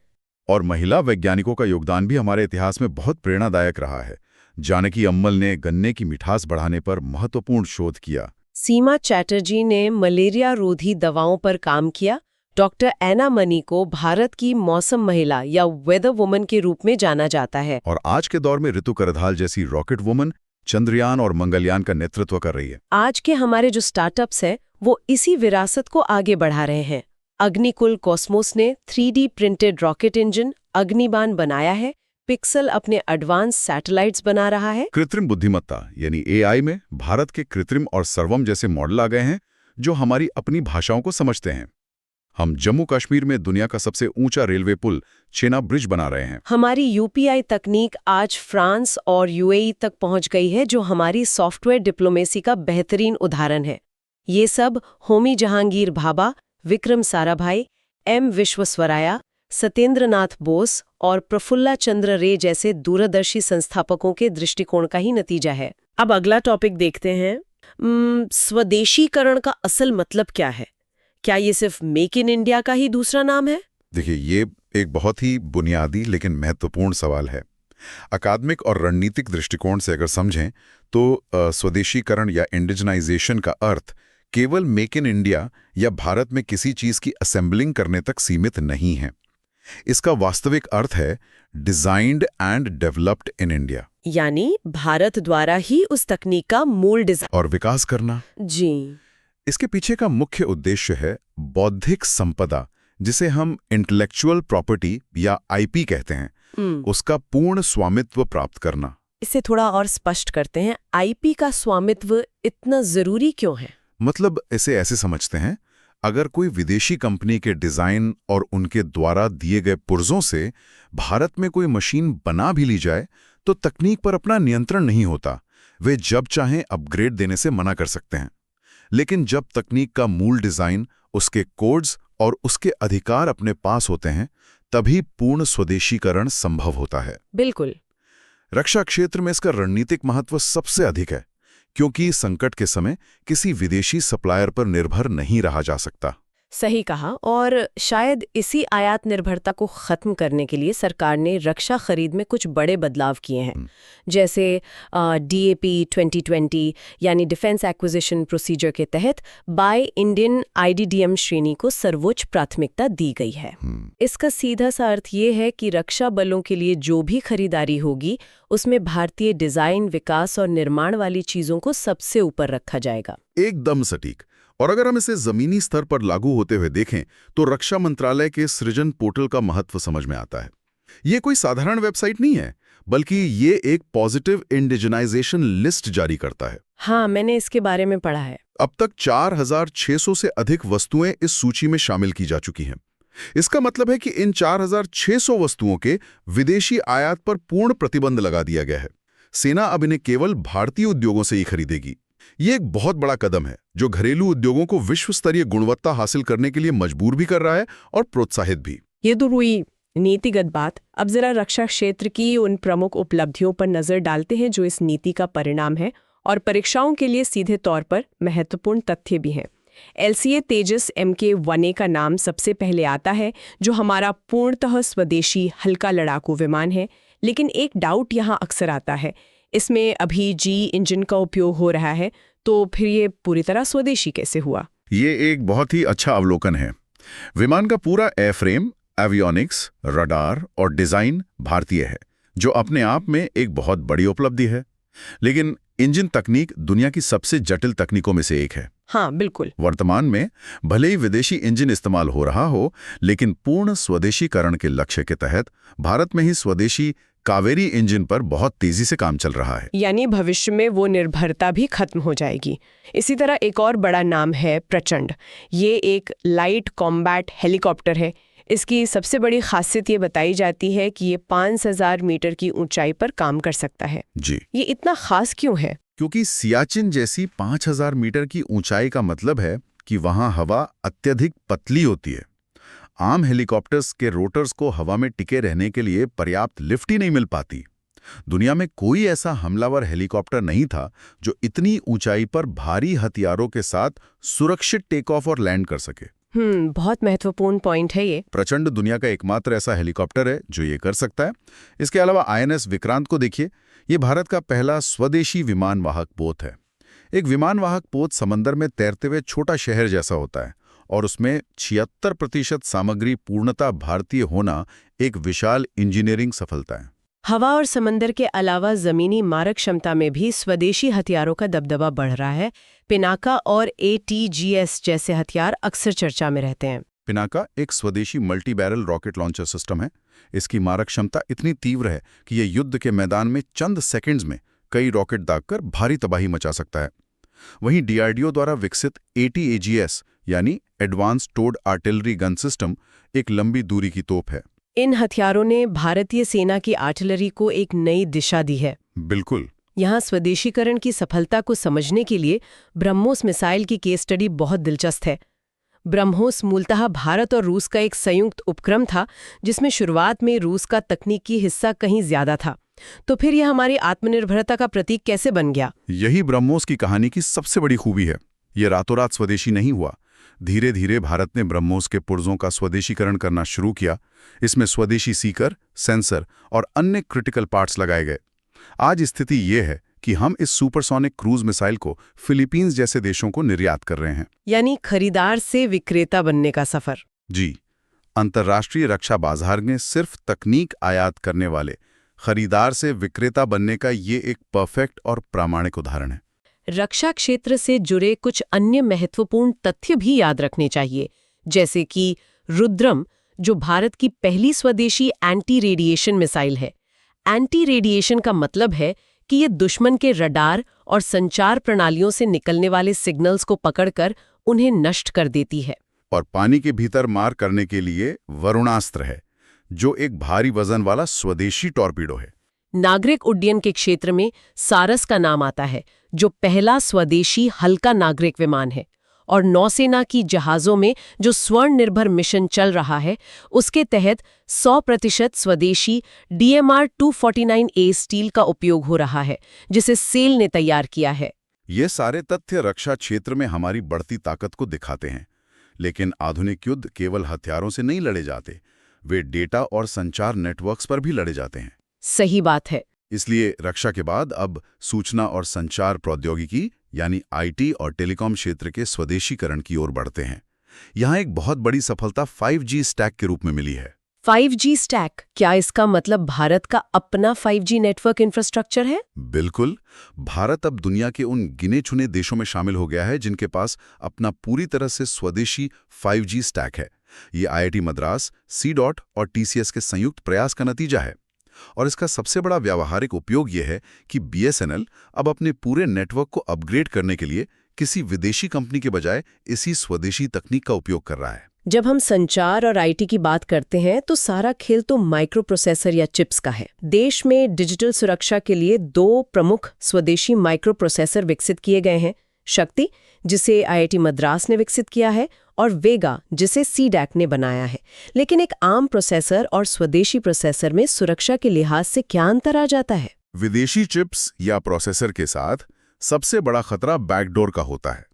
और महिला वैज्ञानिकों का योगदान भी हमारे इतिहास में बहुत प्रेरणादायक रहा है। जानकी अम्मल ने गन्ने की मिठास बढ़ाने पर महत्वपूर्ण शोध किया। सीमा चैटर्जी ने मलेरिया रोधी दवाओं पर काम किया। डॉक्टर एना मनी को भारत की मौसम महिला या वेदर वुमन के रूप में जाना जाता है। और आज के दौर में ऋतु करधाल जैसी रॉकेट वुमन चंद्रयान और मंगलयान का नेतृत्व कर रही है। आज के हमारे जो स्टार्टअप्स हैं वो इसी विरासत को आगे बढ़ा रहे हैं। अग्निकुल कॉस्मोस ने 3D प्रिंटेड रॉकेट इंजन अग्निबाण बनाया है। पिक्सल अपने एडवांस सैटेलाइट्स बना रहा है। कृत्रिम बुद्धिमत्ता यानी AI में भारत के कृत्रिम और सर्वम जैसे मॉडल आ गए हैं जो हमारी अपनी भाषाओं को समझते हैं। हम जम्मू कश्मीर में दुनिया का सबसे ऊंचा रेलवे पुल चेना ब्रिज बना रहे हैं। हमारी UPI तकनीक आज फ्रांस और UAE तक पहुंच गई है, जो हमारी सॉफ्टवेयर डिप्लोमेसी का बेहतरीन उदाहरण है। ये सब होमी जहांगीर भाभा, विक्रम साराभाई, M विश्वेश्वरैया, सत्येंद्र नाथ बोस और प्रफुल्ला चंद्र रे जैसे दूरदर्शी संस्थापकों के दृष्टिकोण का ही नतीजा है। अब अगला टॉपिक देखते हैं। स्वदेशीकरण का असल मतलब क्या है? क्या ये सिर्फ मेक इन इंडिया का ही दूसरा नाम है? देखिए, ये एक बहुत ही बुनियादी लेकिन महत्वपूर्ण सवाल है। अकादमिक और रणनीतिक दृष्टिकोण से अगर समझें तो स्वदेशीकरण या इंडिजनाइजेशन का अर्थ केवल मेक इन इंडिया या भारत में किसी चीज की असेंबलिंग करने तक सीमित नहीं है। इसका वास्तविक अर्थ है designed and developed in India, यानी भारत द्वारा ही उस तकनीक का मूल डिजाइन और विकास करना। जी। इसके पीछे का मुख्य उद्देश्य है बौद्धिक संपदा जिसे हम इंटेलेक्चुअल प्रॉपर्टी या आईपी कहते हैं, उसका पूर्ण स्वामित्व प्राप्त करना। इसे थोड़ा और स्पष्ट करते हैं, आईपी का स्वामित्व इतना जरूरी क्यों है? मतलब इसे ऐसे समझते हैं, अगर कोई विदेशी कंपनी के डिजाइन और उनके द्वारा दिए गए पुर्जों से भारत में कोई मशीन बना भी ली जाए तो तकनीक पर अपना नियंत्रण नहीं होता। वे जब चाहें अपग्रेड देने से मना कर सकते हैं। लेकिन जब तकनीक का मूल डिजाइन, उसके कोड्स और उसके अधिकार अपने पास होते हैं, तभी पूर्ण स्वदेशीकरण संभव होता है। बिल्कुल। रक्षा क्षेत्र में इसका रणनीतिक महत्व सबसे अधिक है, क्योंकि संकट के समय किसी विदेशी सप्लायर पर निर्भर नहीं रहा जा सकता। सही कहा, और शायद इसी आयात निर्भरता को खत्म करने के लिए सरकार ने रक्षा खरीद में कुछ बड़े बदलाव किए हैं, जैसे DAP 2020 यानी डिफेंस एक्विजिशन प्रोसीजर के तहत बाय इंडियन IDDM श्रेणी को सर्वोच्च प्राथमिकता दी गई है। इसका सीधा सा अर्थ ये है कि रक्षा बलों के लिए जो भी खरीदारी होगी उसमें भारतीय डिजाइन, विकास और निर्माण वाली चीजों को सबसे ऊपर रखा जाएगा। एकदम सटीक। और अगर हम इसे जमीनी स्तर पर लागू होते हुए देखें तो रक्षा मंत्रालय के सृजन पोर्टल का महत्व समझ में आता है। ये कोई साधारण वेबसाइट नहीं है, बल्कि ये एक पॉजिटिव इंडिजिनाइजेशन लिस्ट जारी करता है। हाँ, मैंने इसके बारे में पढ़ा है। अब तक 4600 से अधिक वस्तुएं इस सूची में शामिल की जा चुकी हैं। इसका मतलब है कि इन 4600 वस्तुओं के विदेशी आयात पर पूर्ण प्रतिबंध लगा दिया गया है। सेना अब इन्हें केवल भारतीय उद्योगों से ही खरीदेगी। ये एक बहुत बड़ा कदम है जो घरेलू उद्योगों को विश्व स्तरीय गुणवत्ता हासिल करने के लिए मजबूर भी कर रहा है और प्रोत्साहित भी। ये तो हुई नीतिगत बात। अब जरा रक्षा क्षेत्र की उन प्रमुख उपलब्धियों पर नजर डालते हैं जो इस नीति का परिणाम है और परीक्षाओं के लिए सीधे तौर पर महत्वपूर्ण तथ्य भी हैं। LCA तेजस MK-1A का नाम सबसे पहले आता है, जो हमारा पूर्णतः स्वदेशी हल्का लड़ाकू विमान है। लेकिन एक डाउट यहाँ अक्सर आता है, इसमें अभी G इंजन का उपयोग हो रहा है, तो फिर ये पूरी तरह स्वदेशी कैसे हुआ? ये एक बहुत ही अच्छा अवलोकन है। विमान का पूरा एयरफ्रेम, एवियोनिक्स, रडार और डिजाइन भारतीय है, जो अपने आप में एक बहुत बड़ी उपलब्धि है। लेकिन इंजन तकनीक दुनिया की सबसे जटिल तकनीकों में से एक है। हाँ, बिल्कुल। वर्तमान में भले ही विदेशी इंजन इस्तेमाल हो रहा हो, लेकिन पूर्ण स्वदेशीकरण के लक्ष्य के तहत भारत में ही स्वदेशी कावेरी इंजन पर बहुत तेजी से काम चल रहा है। यानी भविष्य में वो निर्भरता भी खत्म हो जाएगी। इसी तरह एक और बड़ा नाम है प्रचंड। ये एक लाइट कॉम्बैट हेलीकॉप्टर है। इसकी सबसे बड़ी खासियत ये बताई जाती है कि ये 5000 मीटर की ऊंचाई पर काम कर सकता है। जी, ये इतना खास क्यों है? क्योंकि सियाचिन जैसी 5000 मीटर की ऊंचाई का मतलब है कि वहां हवा अत्यधिक पतली होती है। आम हेलीकॉप्टर्स के रोटर्स को हवा में टिके रहने के लिए पर्याप्त लिफ्ट ही नहीं मिल पाती। दुनिया में कोई ऐसा हमलावर हेलीकॉप्टर नहीं था जो इतनी ऊंचाई पर भारी हथियारों के साथ सुरक्षित टेक ऑफ और लैंड कर सके। बहुत महत्वपूर्ण पॉइंट है ये। प्रचंड दुनिया का एकमात्र ऐसा हेलीकॉप्टर है जो ये कर सकता है। इसके अलावा INS विक्रांत को देखिए, ये भारत का पहला स्वदेशी विमान वाहक पोत है। एक विमान वाहक पोत समंदर में तैरते हुए छोटा शहर जैसा होता है और उसमें 76% सामग्री पूर्णतः भारतीय होना एक विशाल इंजीनियरिंग सफलता है। हवा और समंदर के अलावा जमीनी मारक क्षमता में भी स्वदेशी हथियारों का दबदबा बढ़ रहा है। पिनाका और ATGS जैसे हथियार अक्सर चर्चा में रहते हैं। पिनाका एक स्वदेशी multi barrel rocket launcher system है। इसकी मारक क्षमता इतनी तीव्र है कि यह युद्ध के मैदान में चंद सेकंड्स में कई रॉकेट दागकर भारी तबाही मचा सकता है। वहीं DRDO द्वारा विकसित ATAGS यानी advance towed artillery gun system एक लंबी दूरी की तोप है। इन हथियारों ने भारतीय सेना की आर्टिलरी को एक नई दिशा दी है। बिल्कुल। यहाँ स्वदेशीकरण की सफलता को समझने के लिए ब्रह्मोस मिसाइल की केस स्टडी बहुत दिलचस्प है। ब्रह्मोस मूलतः भारत और रूस का एक संयुक्त उपक्रम था, जिसमें शुरुआत में रूस का तकनीकी हिस्सा कहीं ज्यादा था। तो फिर यह हमारी आत्मनिर्भरता का प्रतीक कैसे बन गया? यही ब्रह्मोस की कहानी की सबसे बड़ी खूबी है। ये रातों रात स्वदेशी नहीं हुआ। धीरे धीरे भारत ने ब्रह्मोस के पुर्जों का स्वदेशीकरण करना शुरू किया। इसमें स्वदेशी सीकर, सेंसर और अन्य क्रिटिकल पार्ट्स लगाए गए। आज स्थिति ये है कि हम इस सुपरसोनिक क्रूज मिसाइल को फिलीपींस जैसे देशों को निर्यात कर रहे हैं। यानी खरीदार से विक्रेता बनने का सफर। जी, अंतर्राष्ट्रीय रक्षा बाजार में सिर्फ तकनीक आयात करने वाले खरीदार से विक्रेता बनने का ये एक परफेक्ट और प्रामाणिक उदाहरण है। रक्षा क्षेत्र से जुड़े कुछ अन्य महत्वपूर्ण तथ्य भी याद रखने चाहिए, जैसे कि रुद्रम, जो भारत की पहली स्वदेशी एंटी रेडिएशन मिसाइल है। एंटी रेडिएशन का मतलब है कि ये दुश्मन के रडार और संचार प्रणालियों से निकलने वाले सिग्नल्स को पकड़कर उन्हें नष्ट कर देती है। और पानी के भीतर मार करने के लिए वरुणास्त्र है, जो एक भारी वजन वाला स्वदेशी टॉर्पीडो है। नागरिक उड्डयन के क्षेत्र में सारस का नाम आता है, जो पहला स्वदेशी हल्का नागरिक विमान है। और नौसेना की जहाज़ों में जो स्वर्ण निर्भर मिशन चल रहा है, उसके तहत 100% स्वदेशी DMR 249A स्टील का उपयोग हो रहा है, जिसे सेल ने तैयार किया है। ये सारे तथ्य रक्षा क्षेत्र में हमारी बढ़ती ताकत को दिखाते हैं। लेकिन आधुनिक युद्ध केवल हथियारों से नहीं लड़े जाते, वे डेटा और संचार नेटवर्क्स पर भी लड़े जाते हैं। सही बात है। इसलिए रक्षा के बाद अब सूचना और संचार प्रौद्योगिकी यानी IT और टेलीकॉम क्षेत्र के स्वदेशीकरण की ओर बढ़ते हैं। यहाँ एक बहुत बड़ी सफलता 5G स्टैक के रूप में मिली है। 5G स्टैक, क्या इसका मतलब भारत का अपना 5G नेटवर्क इंफ्रास्ट्रक्चर है? बिल्कुल। भारत अब दुनिया के उन गिने चुने देशों में शामिल हो गया है जिनके पास अपना पूरी तरह से स्वदेशी 5G स्टैक है। ये IIT मद्रास, C.DOT और TCS के संयुक्त प्रयास का नतीजा है। और इसका सबसे बड़ा व्यावहारिक उपयोग यह है कि BSNL अब अपने पूरे नेटवर्क को अपग्रेड करने के लिए किसी विदेशी कंपनी के बजाय इसी स्वदेशी तकनीक का उपयोग कर रहा है। जब हम संचार और IT की बात करते हैं तो सारा खेल तो माइक्रो प्रोसेसर या चिप्स का है। देश में डिजिटल सुरक्षा के लिए 2 प्रमुख स्वदेशी माइक्रो प्रोसेसर विकसित किए गए हैं, शक्ति, जिसे IIT मद्रास ने विकसित किया है, और वेगा, जिसे CDAC ने बनाया है। लेकिन एक आम प्रोसेसर और स्वदेशी प्रोसेसर में सुरक्षा के लिहाज से क्या अंतर आ जाता है? विदेशी चिप्स या प्रोसेसर के साथ सबसे बड़ा खतरा बैकडोर का होता है।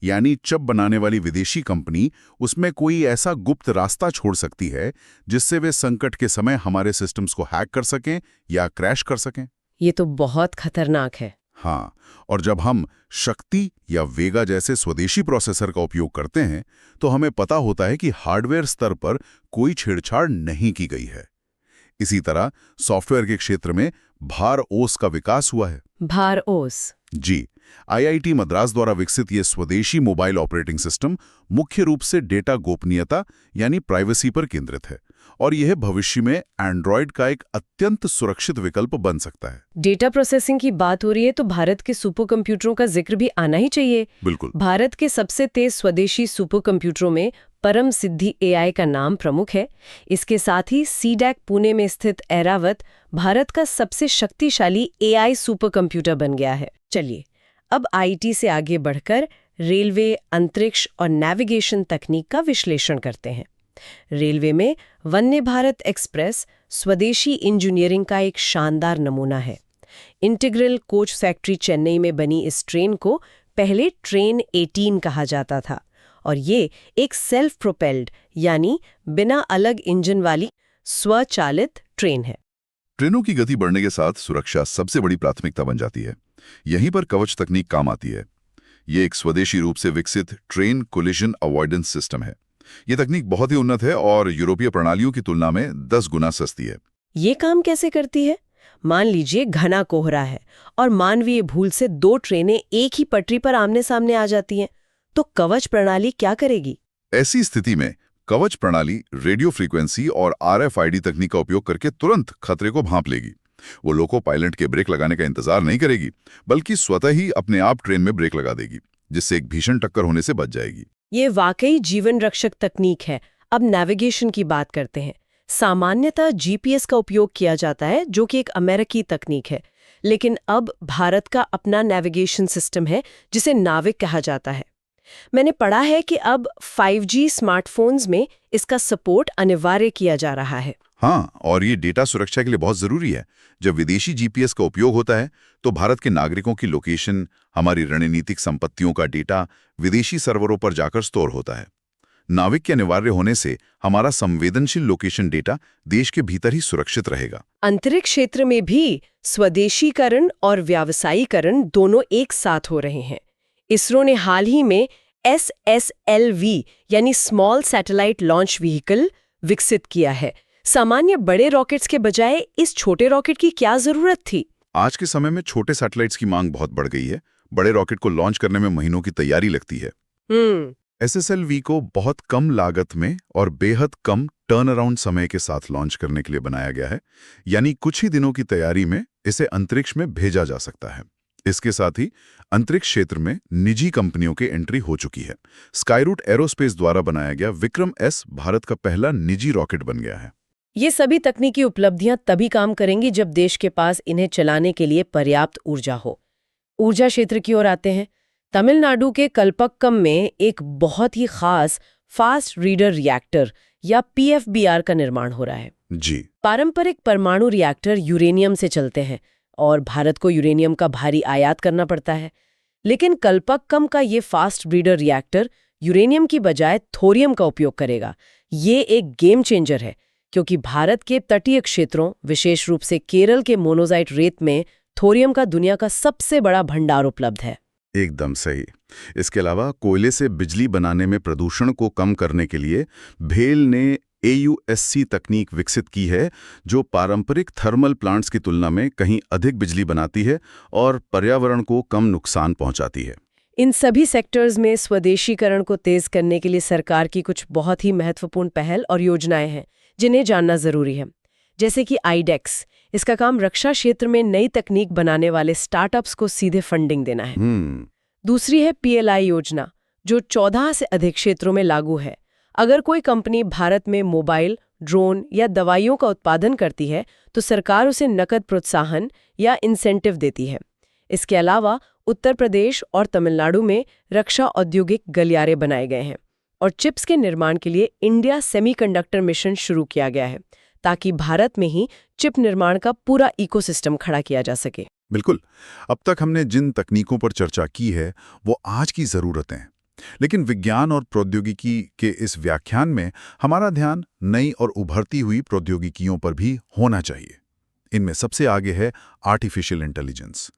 यानी चिप बनाने वाली विदेशी कंपनी उसमें कोई ऐसा गुप्त रास्ता छोड़ सकती है जिससे वे संकट के समय हमारे सिस्टम्स को हैक कर सकें या क्रैश कर सकें। ये तो बहुत खतरनाक है। हाँ, और जब हम शक्ति या वेगा जैसे स्वदेशी प्रोसेसर का उपयोग करते हैं तो हमें पता होता है कि हार्डवेयर स्तर पर कोई छेड़छाड़ नहीं की गई है। इसी तरह सॉफ्टवेयर के क्षेत्र में भार ओस का विकास हुआ है। भार ओस? जी, IIT मद्रास द्वारा विकसित ये स्वदेशी मोबाइल ऑपरेटिंग सिस्टम मुख्य रूप से डेटा गोपनीयता यानी प्राइवेसी पर केंद्रित है, और यह भविष्य में एंड्रॉयड का एक अत्यंत सुरक्षित विकल्प बन सकता है। डेटा प्रोसेसिंग की बात हो रही है तो भारत के सुपर कंप्यूटरों का जिक्र भी आना ही चाहिए। बिल्कुल। भारत के सबसे तेज स्वदेशी सुपर कंप्यूटरों में परम सिद्धि AI का नाम प्रमुख है। इसके साथ ही CDAC पुणे में स्थित ऐरावत भारत का सबसे शक्तिशाली AI सुपर कंप्यूटर बन गया है। चलिए अब IT से आगे बढ़कर रेलवे, अंतरिक्ष और नेविगेशन तकनीक का विश्लेषण करते हैं। रेलवे में वंदे भारत एक्सप्रेस स्वदेशी इंजीनियरिंग का एक शानदार नमूना है। इंटीग्रल कोच फैक्ट्री चेन्नई में बनी इस ट्रेन को पहले ट्रेन 18 कहा जाता था, और ये एक सेल्फ प्रोपेल्ड यानी बिना अलग इंजन वाली स्वचालित ट्रेन है। ट्रेनों की गति बढ़ने के साथ सुरक्षा सबसे बड़ी प्राथमिकता बन जाती है। यहीं पर कवच तकनीक काम आती है। ये एक स्वदेशी रूप से विकसित ट्रेन कोलिजन अवॉइडेंस सिस्टम है। ये तकनीक बहुत ही उन्नत है और यूरोपीय प्रणालियों की तुलना में 10 गुना सस्ती है। ये काम कैसे करती है? मान लीजिए घना कोहरा है और मानवीय भूल से 2 ट्रेनें एक ही पटरी पर आमने सामने आ जाती हैं, तो कवच प्रणाली क्या करेगी? ऐसी स्थिति में कवच प्रणाली रेडियो फ्रीक्वेंसी और RFID तकनीक का उपयोग करके तुरंत खतरे को भांप लेगी। वो लोको पायलट के ब्रेक लगाने का इंतजार नहीं करेगी, बल्कि स्वतः ही अपने आप ट्रेन में ब्रेक लगा देगी, जिससे एक भीषण टक्कर होने से बच जाएगी। ये वाकई जीवन रक्षक तकनीक है। अब नेविगेशन की बात करते हैं। सामान्यतः GPS का उपयोग किया जाता है, जो कि एक अमेरिकी तकनीक है, लेकिन अब भारत का अपना नेविगेशन सिस्टम है जिसे नाविक कहा जाता है। मैंने पढ़ा है कि अब 5G स्मार्टफोन्स में इसका सपोर्ट अनिवार्य किया जा रहा है। हाँ, और ये डेटा सुरक्षा के लिए बहुत जरूरी है। जब विदेशी GPS का उपयोग होता है तो भारत के नागरिकों की लोकेशन, हमारी रणनीतिक संपत्तियों का डेटा विदेशी सर्वरों पर जाकर स्टोर होता है। नाविक के अनिवार्य होने से हमारा संवेदनशील लोकेशन डेटा देश के भीतर ही सुरक्षित रहेगा। अंतरिक्ष क्षेत्र में भी स्वदेशीकरण और व्यावसायीकरण दोनों एक साथ हो रहे हैं। इसरो ने हाल ही में SSLV यानी स्मॉल सैटेलाइट लॉन्च व्हीकल विकसित किया है। सामान्य बड़े रॉकेट्स के बजाय इस छोटे रॉकेट की क्या जरूरत थी? आज के समय में छोटे सैटेलाइट्स की मांग बहुत बढ़ गई है। बड़े रॉकेट को लॉन्च करने में महीनों की तैयारी लगती है। SSLV को बहुत कम लागत में और बेहद कम टर्न अराउंड समय के साथ लॉन्च करने के लिए बनाया गया है, यानी कुछ ही दिनों की तैयारी में इसे अंतरिक्ष में भेजा जा सकता है। इसके साथ ही अंतरिक्ष क्षेत्र में निजी कंपनियों की एंट्री हो चुकी है। स्काईरूट एरोस्पेस द्वारा बनाया गया विक्रम एस भारत का पहला निजी रॉकेट बन गया है। ये सभी तकनीकी उपलब्धियां तभी काम करेंगी जब देश के पास इन्हें चलाने के लिए पर्याप्त ऊर्जा हो। ऊर्जा क्षेत्र की ओर आते हैं। तमिलनाडु के कल्पक्कम में एक बहुत ही खास फास्ट रीडर रिएक्टर या PFBR का निर्माण हो रहा है। जी। पारंपरिक परमाणु रिएक्टर यूरेनियम से चलते हैं और भारत को यूरेनियम का भारी आयात करना पड़ता है। लेकिन कल्पक्कम का ये फास्ट ब्रीडर रिएक्टर यूरेनियम की बजाय थोरियम का उपयोग करेगा। ये एक गेम चेंजर है, क्योंकि भारत के तटीय क्षेत्रों, विशेष रूप से केरल के मोनोजाइट रेत में थोरियम का दुनिया का सबसे बड़ा भंडार उपलब्ध है। एकदम सही। इसके अलावा कोयले से बिजली बनाने में प्रदूषण को कम करने के लिए भेल ने AUSC तकनीक विकसित की है, जो पारंपरिक थर्मल प्लांट्स की तुलना में कहीं अधिक बिजली बनाती है और पर्यावरण को कम नुकसान पहुंचाती है। इन सभी सेक्टर्स में स्वदेशीकरण को तेज करने के लिए सरकार की कुछ बहुत ही महत्वपूर्ण पहल और योजनाएं हैं, जिन्हें जानना जरूरी है। जैसे कि IDEX, इसका काम रक्षा क्षेत्र में नई तकनीक बनाने वाले स्टार्टअप्स को सीधे फंडिंग देना है। दूसरी है PLI योजना, जो 14 से अधिक क्षेत्रों में लागू है। अगर कोई कंपनी भारत में मोबाइल, ड्रोन या दवाइयों का उत्पादन करती है, तो सरकार उसे नकद प्रोत्साहन या इंसेंटिव देती है। इसके अलावा उत्तर प्रदेश और तमिलनाडु में रक्षा औद्योगिक गलियारे बनाए गए हैं और चिप्स के निर्माण के लिए इंडिया सेमीकंडक्टर मिशन शुरू किया गया है, ताकि भारत में ही चिप निर्माण का पूरा इकोसिस्टम खड़ा किया जा सके। बिल्कुल। अब तक हमने जिन तकनीकों पर चर्चा की है वो आज की ज़रूरतें हैं, लेकिन विज्ञान और प्रौद्योगिकी के इस व्याख्यान में हमारा ध्यान नई और उभरती हुई प्रौद्योगिकियों पर भी होना चाहिए। इनमें सबसे आगे है आर्टिफिशियल इंटेलिजेंस,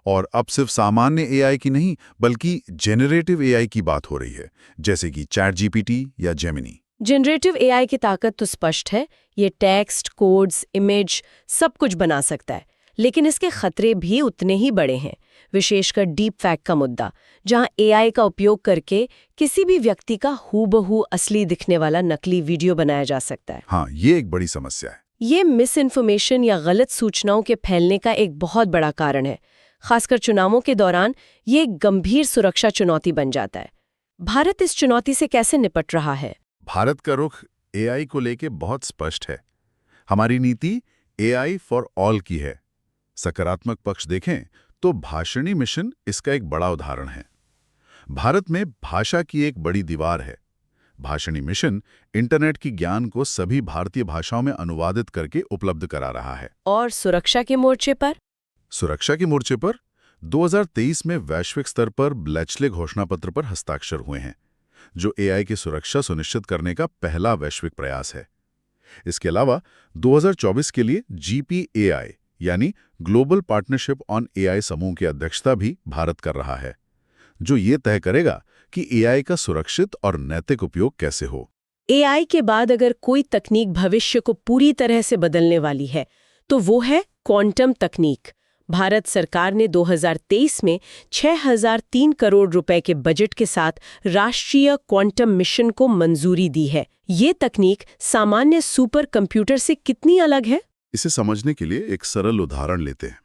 और अब सिर्फ सामान्य AI की नहीं बल्कि जेनरेटिव AI की बात हो रही है, जैसे कि ChatGPT या जेमिनी। जनरेटिव AI की ताकत तो स्पष्ट है। ये टेक्स्ट, कोड्स, इमेज सब कुछ बना सकता है, लेकिन इसके खतरे भी उतने ही बड़े हैं, विशेषकर डीप फैक का मुद्दा, जहां AI का उपयोग करके किसी भी व्यक्ति का हूबहू असली दिखने वाला नकली वीडियो बनाया जा सकता है। हाँ, ये एक बड़ी समस्या है। ये मिस इन्फॉर्मेशन या गलत सूचनाओं के फैलने का एक बहुत बड़ा कारण है। खासकर चुनावों के दौरान ये एक गंभीर सुरक्षा चुनौती बन जाता है। भारत इस चुनौती से कैसे निपट रहा है? भारत का रुख AI को लेके बहुत स्पष्ट है। हमारी नीति AI फॉर ऑल की है। सकारात्मक पक्ष देखें तो भाषणी मिशन इसका एक बड़ा उदाहरण है। भारत में भाषा की एक बड़ी दीवार है। भाषणी मिशन इंटरनेट की ज्ञान को सभी भारतीय भाषाओं में अनुवादित करके उपलब्ध करा रहा है। और सुरक्षा के मोर्चे पर? सुरक्षा के मोर्चे पर 2023 में वैश्विक स्तर पर ब्लेचले घोषणा पत्र पर हस्ताक्षर हुए हैं, जो AI की सुरक्षा सुनिश्चित करने का पहला वैश्विक प्रयास है। इसके अलावा 2024 के लिए GPAI यानी ग्लोबल पार्टनरशिप ऑन AI समूह की अध्यक्षता भी भारत कर रहा है, जो ये तय करेगा कि AI का सुरक्षित और नैतिक उपयोग कैसे हो। AI के बाद अगर कोई तकनीक भविष्य को पूरी तरह से बदलने वाली है, तो वो है क्वांटम तकनीक। भारत सरकार ने 2023 में 6003 करोड़ रुपए के बजट के साथ राष्ट्रीय क्वांटम मिशन को मंजूरी दी है। ये तकनीक सामान्य सुपर कंप्यूटर से कितनी अलग है? इसे समझने के लिए एक सरल उदाहरण लेते हैं।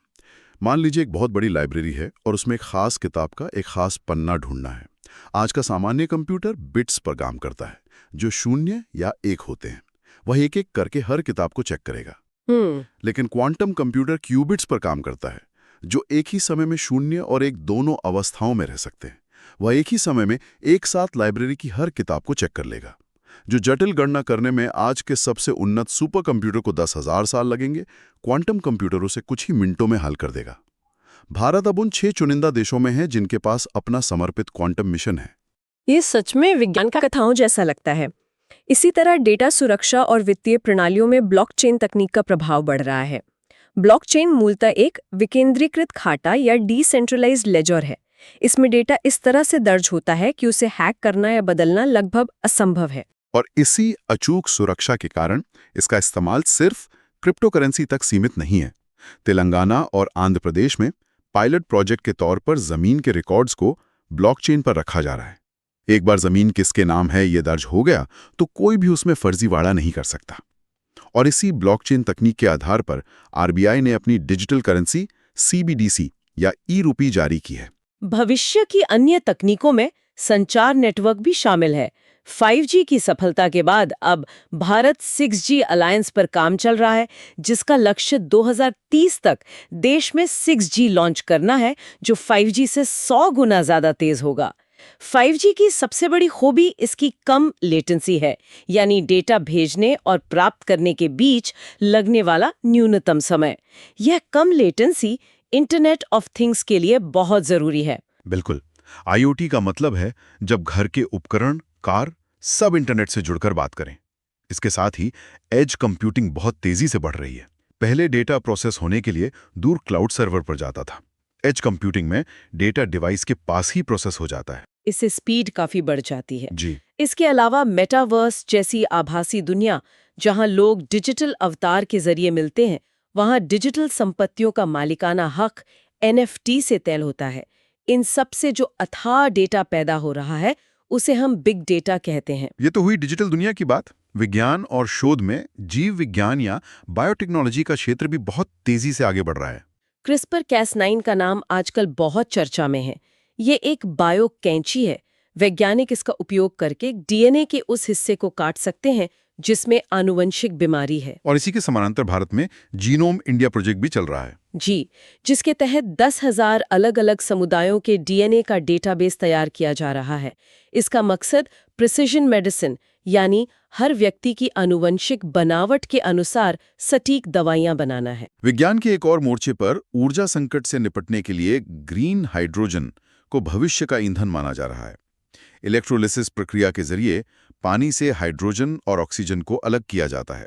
मान लीजिए एक बहुत बड़ी लाइब्रेरी है और उसमें एक खास किताब का एक खास पन्ना ढूंढना है। आज का सामान्य कंप्यूटर बिट्स पर काम करता है, जो 0 या 1 होते हैं। वह एक एक करके हर किताब को चेक करेगा। लेकिन क्वांटम कंप्यूटर क्यूबिट्स पर काम करता है, जो एक ही समय में 0 और 1 दोनों अवस्थाओं में रह सकते हैं। वह एक ही समय में एक साथ लाइब्रेरी की हर किताब को चेक कर लेगा। जो जटिल गणना करने में आज के सबसे उन्नत सुपर कंप्यूटर को 10,000 साल लगेंगे, क्वांटम कंप्यूटर उसे कुछ ही मिनटों में हल कर देगा। भारत अब उन 6 चुनिंदा देशों में है जिनके पास अपना समर्पित क्वांटम मिशन है। ये सच में विज्ञान का कथाओं जैसा लगता है। इसी तरह डेटा सुरक्षा और वित्तीय प्रणालियों में ब्लॉकचेन तकनीक का प्रभाव बढ़ रहा है। ब्लॉकचेन मूलतः एक विकेंद्रीकृत खाता या डिसेंट्रलाइज्ड लेजर है। इसमें डेटा इस तरह से दर्ज होता है कि उसे हैक करना या बदलना लगभग असंभव है। और इसी अचूक सुरक्षा के कारण इसका इस्तेमाल सिर्फ क्रिप्टोकरेंसी तक सीमित नहीं है। तेलंगाना और आंध्र प्रदेश में पायलट प्रोजेक्ट के तौर पर जमीन के रिकॉर्ड्स को ब्लॉकचेन पर रखा जा रहा है। एक बार जमीन किसके नाम है ये दर्ज हो गया तो कोई भी उसमें फर्जीवाड़ा नहीं कर सकता। और इसी ब्लॉकचेन तकनीक के आधार पर आरबीआई ने अपनी डिजिटल करेंसी सीबीडीसी या ई-रुपी जारी की है। भविष्य की अन्य तकनीकों में संचार नेटवर्क भी शामिल है। 5G की सफलता के बाद अब भारत 6G अलायंस पर काम चल रहा है, जिसका लक्ष्य 2030 तक देश में 6G लॉन्च करना है, जो 5G से 100 गुना ज्यादा तेज होगा। 5G की सबसे बड़ी खूबी इसकी कम लेटेंसी है, यानी डेटा भेजने और प्राप्त करने के बीच लगने वाला न्यूनतम समय। यह कम लेटेंसी इंटरनेट ऑफ थिंग्स के लिए बहुत जरूरी है। बिल्कुल, आईओटी का मतलब है जब घर के उपकरण, कार सब इंटरनेट से जुड़कर बात करें। इसके साथ ही एज कंप्यूटिंग बहुत तेजी से बढ़ रही है। पहले डेटा प्रोसेस होने के लिए दूर क्लाउड सर्वर पर जाता था। एज कंप्यूटिंग में डेटा डिवाइस के पास ही प्रोसेस हो जाता है। इससे स्पीड काफी बढ़ जाती है। जी, इसके अलावा मेटावर्स जैसी आभासी दुनिया, जहां लोग डिजिटल अवतार के जरिए मिलते हैं, वहां डिजिटल संपत्तियों का मालिकाना हक NFT से तय होता है। इन सब से जो अथाह डेटा पैदा हो रहा है, उसे हम बिग डेटा कहते हैं। ये तो हुई डिजिटल दुनिया की बात। विज्ञान और शोध में जीव विज्ञान या बायोटेक्नोलॉजी का क्षेत्र भी बहुत तेजी से आगे बढ़ रहा है। CRISPR-Cas9 का नाम आजकल बहुत चर्चा में है। ये एक बायो कैंची है। वैज्ञानिक इसका उपयोग करके DNA के उस हिस्से को काट सकते हैं जिसमें आनुवंशिक बीमारी है। और इसी के समानांतर भारत में जीनोम इंडिया प्रोजेक्ट भी चल रहा है। जी, जिसके तहत 10,000 अलग-अलग समुदायों के DNA का डेटाबेस तैयार किया जा रहा है। इसका मकसद प्रिसिजन मेडिसिन, यानी हर व्यक्ति की आनुवंशिक बनावट के अनुसार सटीक दवाइयां बनाना है। विज्ञान के एक और मोर्चे पर ऊर्जा संकट से निपटने के लिए ग्रीन हाइड्रोजन को भविष्य का ईंधन माना जा रहा है। इलेक्ट्रोलिसिस प्रक्रिया के जरिए पानी से हाइड्रोजन और ऑक्सीजन को अलग किया जाता है।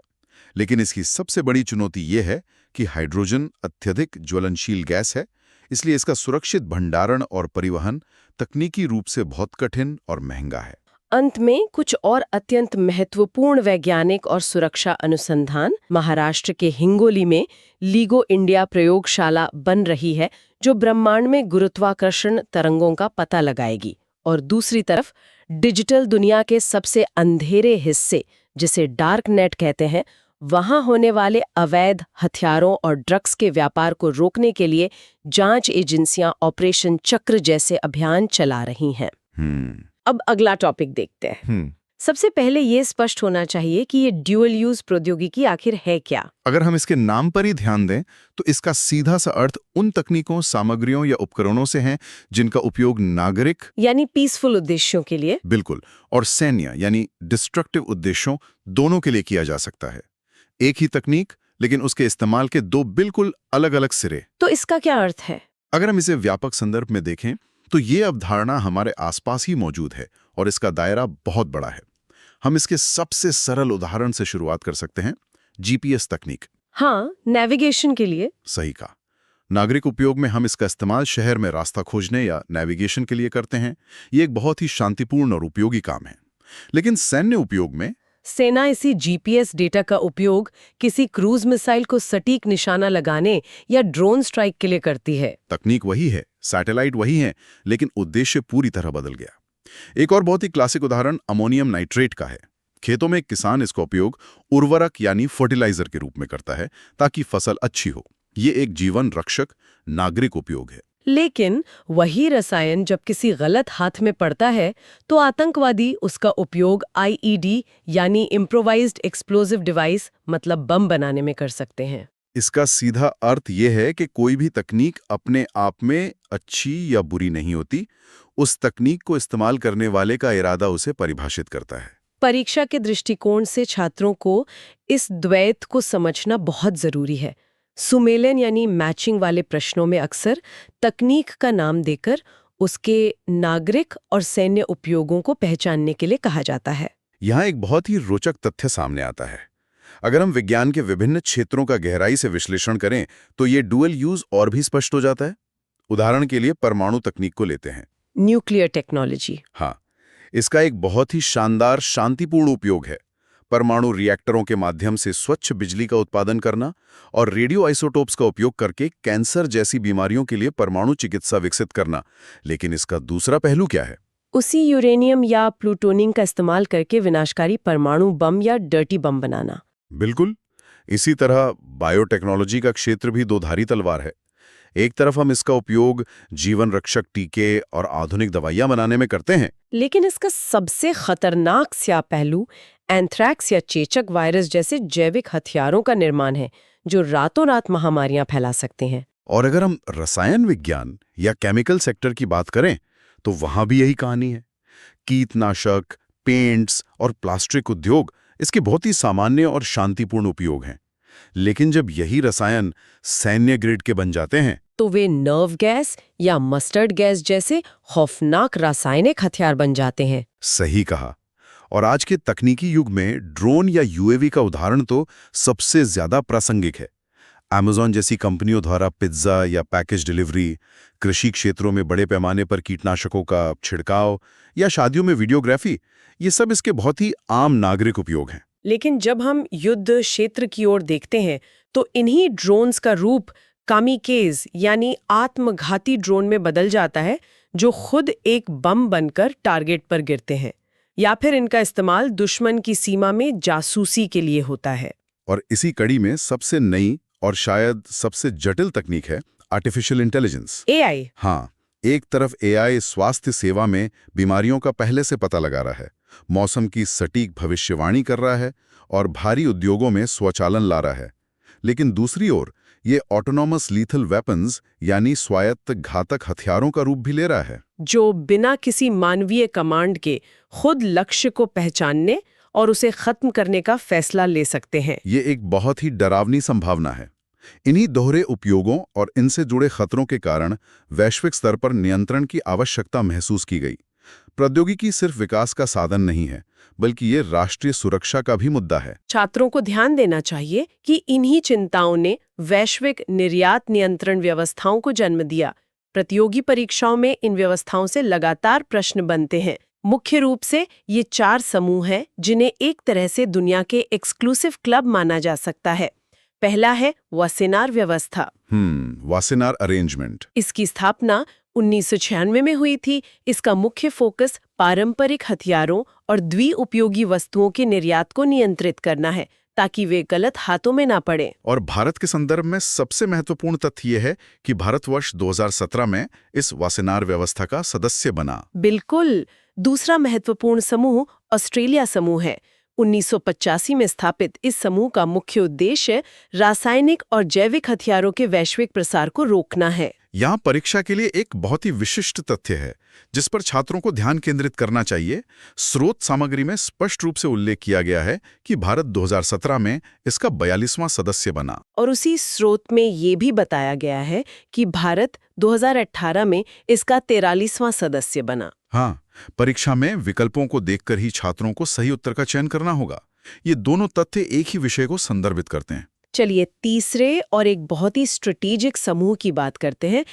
लेकिन इसकी सबसे बड़ी चुनौती ये है कि हाइड्रोजन अत्यधिक ज्वलनशील गैस है, इसलिए इसका सुरक्षित भंडारण और परिवहन तकनीकी रूप से बहुत कठिन और महंगा है। अंत में कुछ और अत्यंत महत्वपूर्ण वैज्ञानिक और सुरक्षा अनुसंधान। महाराष्ट्र के हिंगोली में लीगो इंडिया प्रयोगशाला बन रही है, जो ब्रह्मांड में गुरुत्वाकर्षण तरंगों का पता लगाएगी। और दूसरी तरफ डिजिटल दुनिया के सबसे अंधेरे हिस्से, जिसे डार्क नेट कहते हैं, वहां होने वाले अवैध हथियारों और ड्रग्स के व्यापार को रोकने के लिए जांच एजेंसियां ऑपरेशन चक्र जैसे अभियान चला रही हैं। अब अगला टॉपिक देखते हैं। सबसे पहले ये स्पष्ट होना चाहिए कि ये ड्यूअल यूज प्रौद्योगिकी आखिर है क्या। अगर हम इसके नाम पर ही ध्यान दें तो इसका सीधा सा अर्थ उन तकनीकों, सामग्रियों या उपकरणों से है जिनका उपयोग नागरिक यानी पीसफुल उद्देश्यों के लिए, बिल्कुल, और सैन्य यानी डिस्ट्रक्टिव उद्देश्यों दोनों के लिए किया जा सकता है। एक ही तकनीक, लेकिन उसके इस्तेमाल के दो बिल्कुल अलग अलग सिरे। तो इसका क्या अर्थ है? अगर हम इसे व्यापक संदर्भ में देखें तो ये अवधारणा हमारे आसपास ही मौजूद है और इसका दायरा बहुत बड़ा है। हम इसके सबसे सरल उदाहरण से शुरुआत कर सकते हैं, जीपीएस तकनीक। हाँ, नेविगेशन के लिए। सही कहा। नागरिक उपयोग में हम इसका इस्तेमाल शहर में रास्ता खोजने या नेविगेशन के लिए करते हैं। ये एक बहुत ही शांतिपूर्ण और उपयोगी काम है। लेकिन सैन्य उपयोग में सेना इसी जीपीएस डेटा का उपयोग किसी क्रूज मिसाइल को सटीक निशाना लगाने या ड्रोन स्ट्राइक के लिए करती है। तकनीक वही है, सैटेलाइट वही है, लेकिन उद्देश्य पूरी तरह बदल गया। एक और बहुत ही क्लासिक उदाहरण अमोनियम नाइट्रेट का है। खेतों में किसान इसका उपयोग उर्वरक यानी फर्टिलाइजर के रूप में करता है ताकि फसल अच्छी हो। ये एक जीवन रक्षक नागरिक उपयोग है। लेकिन वही रसायन जब किसी गलत हाथ में पड़ता है तो आतंकवादी उसका उपयोग आईईडी यानी इम्प्रोवाइज्ड एक्सप्लोजिव डिवाइस मतलब बम बनाने में कर सकते हैं। इसका सीधा अर्थ यह है कि कोई भी तकनीक अपने आप में अच्छी या बुरी नहीं होती, उस तकनीक को इस्तेमाल करने वाले का इरादा उसे परिभाषित करता है। परीक्षा के दृष्टिकोण से छात्रों को इस द्वैत को समझना बहुत जरूरी है। सुमेलन यानी मैचिंग वाले प्रश्नों में अक्सर तकनीक का नाम देकर उसके नागरिक और सैन्य उपयोगों को पहचानने के लिए कहा जाता है। यहाँ एक बहुत ही रोचक तथ्य सामने आता है। अगर हम विज्ञान के विभिन्न क्षेत्रों का गहराई से विश्लेषण करें तो ये डुअल यूज और भी स्पष्ट हो जाता है। उदाहरण के लिए परमाणु तकनीक को लेते हैं। Nuclear technology. हाँ, इसका एक बहुत ही शानदार शांतिपूर्ण उपयोग है। परमाणु रिएक्टरों के माध्यम से स्वच्छ बिजली का उत्पादन करना और रेडियो आइसोटोप्स का उपयोग करके कैंसर जैसी बीमारियों के लिए परमाणु चिकित्सा विकसित करना। लेकिन इसका दूसरा पहलू क्या है? उसी यूरेनियम या प्लूटोनियम का इस्तेमाल करके विनाशकारी परमाणु बम या डर्टी बम बनाना। बिल्कुल। इसी तरह बायोटेक्नोलॉजी का क्षेत्र भी दोधारी तलवार है। एक तरफ हम इसका उपयोग जीवन रक्षक टीके और आधुनिक दवाइयां बनाने में करते हैं, लेकिन इसका सबसे खतरनाक स्या पहलू एंथ्रैक्स या चेचक वायरस जैसे जैविक हथियारों का निर्माण है, जो रातों रात महामारियां फैला सकते हैं। और अगर हम रसायन विज्ञान या केमिकल सेक्टर की बात करें तो वहां भी यही कहानी है। कीटनाशक, पेंट्स और प्लास्टिक उद्योग इसके बहुत ही सामान्य और शांतिपूर्ण उपयोग हैं। लेकिन जब यही रसायन सैन्य ग्रेड के बन जाते हैं तो वे नर्व गैस या मस्टर्ड गैस जैसे खौफनाक रासायनिक हथियार बन जाते हैं। सही कहा। और आज के तकनीकी युग में ड्रोन या यूएवी का उदाहरण तो सबसे ज्यादा प्रासंगिक है। अमेज़न जैसी कंपनियों द्वारा पिज्जा या पैकेज डिलीवरी, कृषि क्षेत्रों में बड़े पैमाने पर कीटनाशकों का छिड़काव या शादियों में वीडियोग्राफी, ये सब इसके बहुत ही आम नागरिक उपयोग हैं। लेकिन जब हम युद्ध क्षेत्र की ओर देखते हैं तो इन्हीं ड्रोन्स का रूप कामिकेज यानी आत्मघाती ड्रोन में बदल जाता है, जो खुद एक बम बनकर टारगेट पर गिरते हैं, या फिर इनका इस्तेमाल दुश्मन की सीमा में जासूसी के लिए होता है। और इसी कड़ी में सबसे नई और शायद सबसे जटिल तकनीक है आर्टिफिशियल इंटेलिजेंस, एआई। हाँ, एक तरफ एआई स्वास्थ्य सेवा में बीमारियों का पहले से पता लगा रहा है, मौसम की सटीक भविष्यवाणी कर रहा है और भारी उद्योगों में स्वचालन ला रहा है। लेकिन दूसरी ओर ये ऑटोनॉमस लीथल वेपन्स यानी स्वायत्त घातक हथियारों का रूप भी ले रहा है, जो बिना किसी मानवीय कमांड के खुद लक्ष्य को पहचानने और उसे खत्म करने का फैसला ले सकते हैं। ये एक बहुत ही डरावनी संभावना है। इन्हीं दोहरे उपयोगों और इनसे जुड़े खतरों के कारण वैश्विक स्तर पर नियंत्रण की आवश्यकता महसूस की गई। प्रौद्योगिकी सिर्फ विकास का साधन नहीं है, बल्कि ये राष्ट्रीय सुरक्षा का भी मुद्दा है। छात्रों को ध्यान देना चाहिए कि इन्हीं चिंताओं ने वैश्विक निर्यात नियंत्रण व्यवस्थाओं को जन्म दिया। प्रतियोगी परीक्षाओं में इन व्यवस्थाओं से लगातार प्रश्न बनते हैं। मुख्य रूप से ये 4 समूह हैं जिन्हें एक तरह से दुनिया के एक्सक्लूसिव क्लब माना जा सकता है। पहला है वासेनार व्यवस्था। Wassenaar arrangement. इसकी स्थापना 1996 में हुई थी। इसका मुख्य फोकस पारंपरिक हथियारों और द्विउपयोगी वस्तुओं के निर्यात को नियंत्रित करना है, ताकि वे गलत हाथों में ना पड़े। और भारत के संदर्भ में सबसे महत्वपूर्ण तथ्य यह है कि भारत वर्ष 2017 में इस वासेनार व्यवस्था का सदस्य बना। बिल्कुल। दूसरा महत्वपूर्ण समूह ऑस्ट्रेलिया समूह है। 1985 में स्थापित इस समूह का मुख्य उद्देश्य रासायनिक और जैविक हथियारों के वैश्विक प्रसार को रोकना है। यहाँ परीक्षा के लिए एक बहुत ही विशिष्ट तथ्य है जिस पर छात्रों को ध्यान केंद्रित करना चाहिए। स्रोत सामग्री में स्पष्ट रूप से उल्लेख किया गया है कि भारत 2017 में इसका 42वां सदस्य बना। और उसी स्रोत में ये भी बताया गया है कि भारत 2018 में इसका 43वां सदस्य बना। हाँ, परीक्षा में विकल्पों को देखकर ही छात्रों को सही उत्तर का चयन करना होगा। ये दोनों तथ्य एक ही विषय को संदर्भित करते हैं। चलिए तीसरे और एक बहुत ही स्ट्रेटेजिक समूह की बात करते हैं,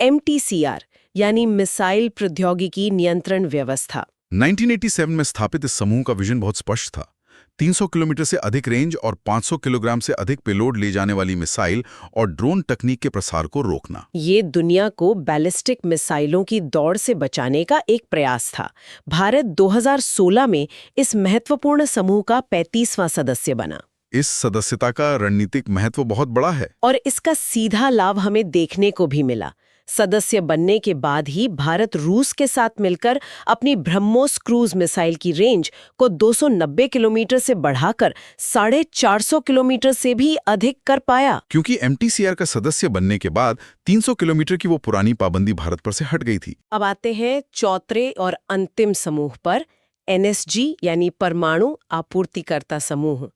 MTCR यानी मिसाइल प्रौद्योगिकी नियंत्रण व्यवस्था। 1987 में स्थापित इस समूह का विजन बहुत स्पष्ट था। 300 किलोमीटर से अधिक रेंज और 500 किलोग्राम से अधिक पेलोड ले जाने वाली मिसाइल और ड्रोन तकनीक के प्रसार को रोकना। ये दुनिया को बैलिस्टिक मिसाइलों की दौड़ से बचाने का एक प्रयास था। भारत 2016 में इस महत्वपूर्ण समूह का 35वां सदस्य बना। इस सदस्यता का रणनीतिक महत्व बहुत बड़ा है और इसका सीधा लाभ हमें देखने को भी मिला। सदस्य बनने के बाद ही भारत रूस के साथ मिलकर अपनी ब्रह्मोस क्रूज मिसाइल की रेंज को 290 किलोमीटर से बढ़ाकर 450 किलोमीटर से भी अधिक कर पाया। क्योंकि MTCR का सदस्य बनने के बाद 300 किलोमीटर की वो पुरानी पाबंदी भारत पर से हट गई थी। अब आते हैं चौथे और अंतिम समूह पर, NSG यानी परमाणु आपूर्तिकर्ता समूह।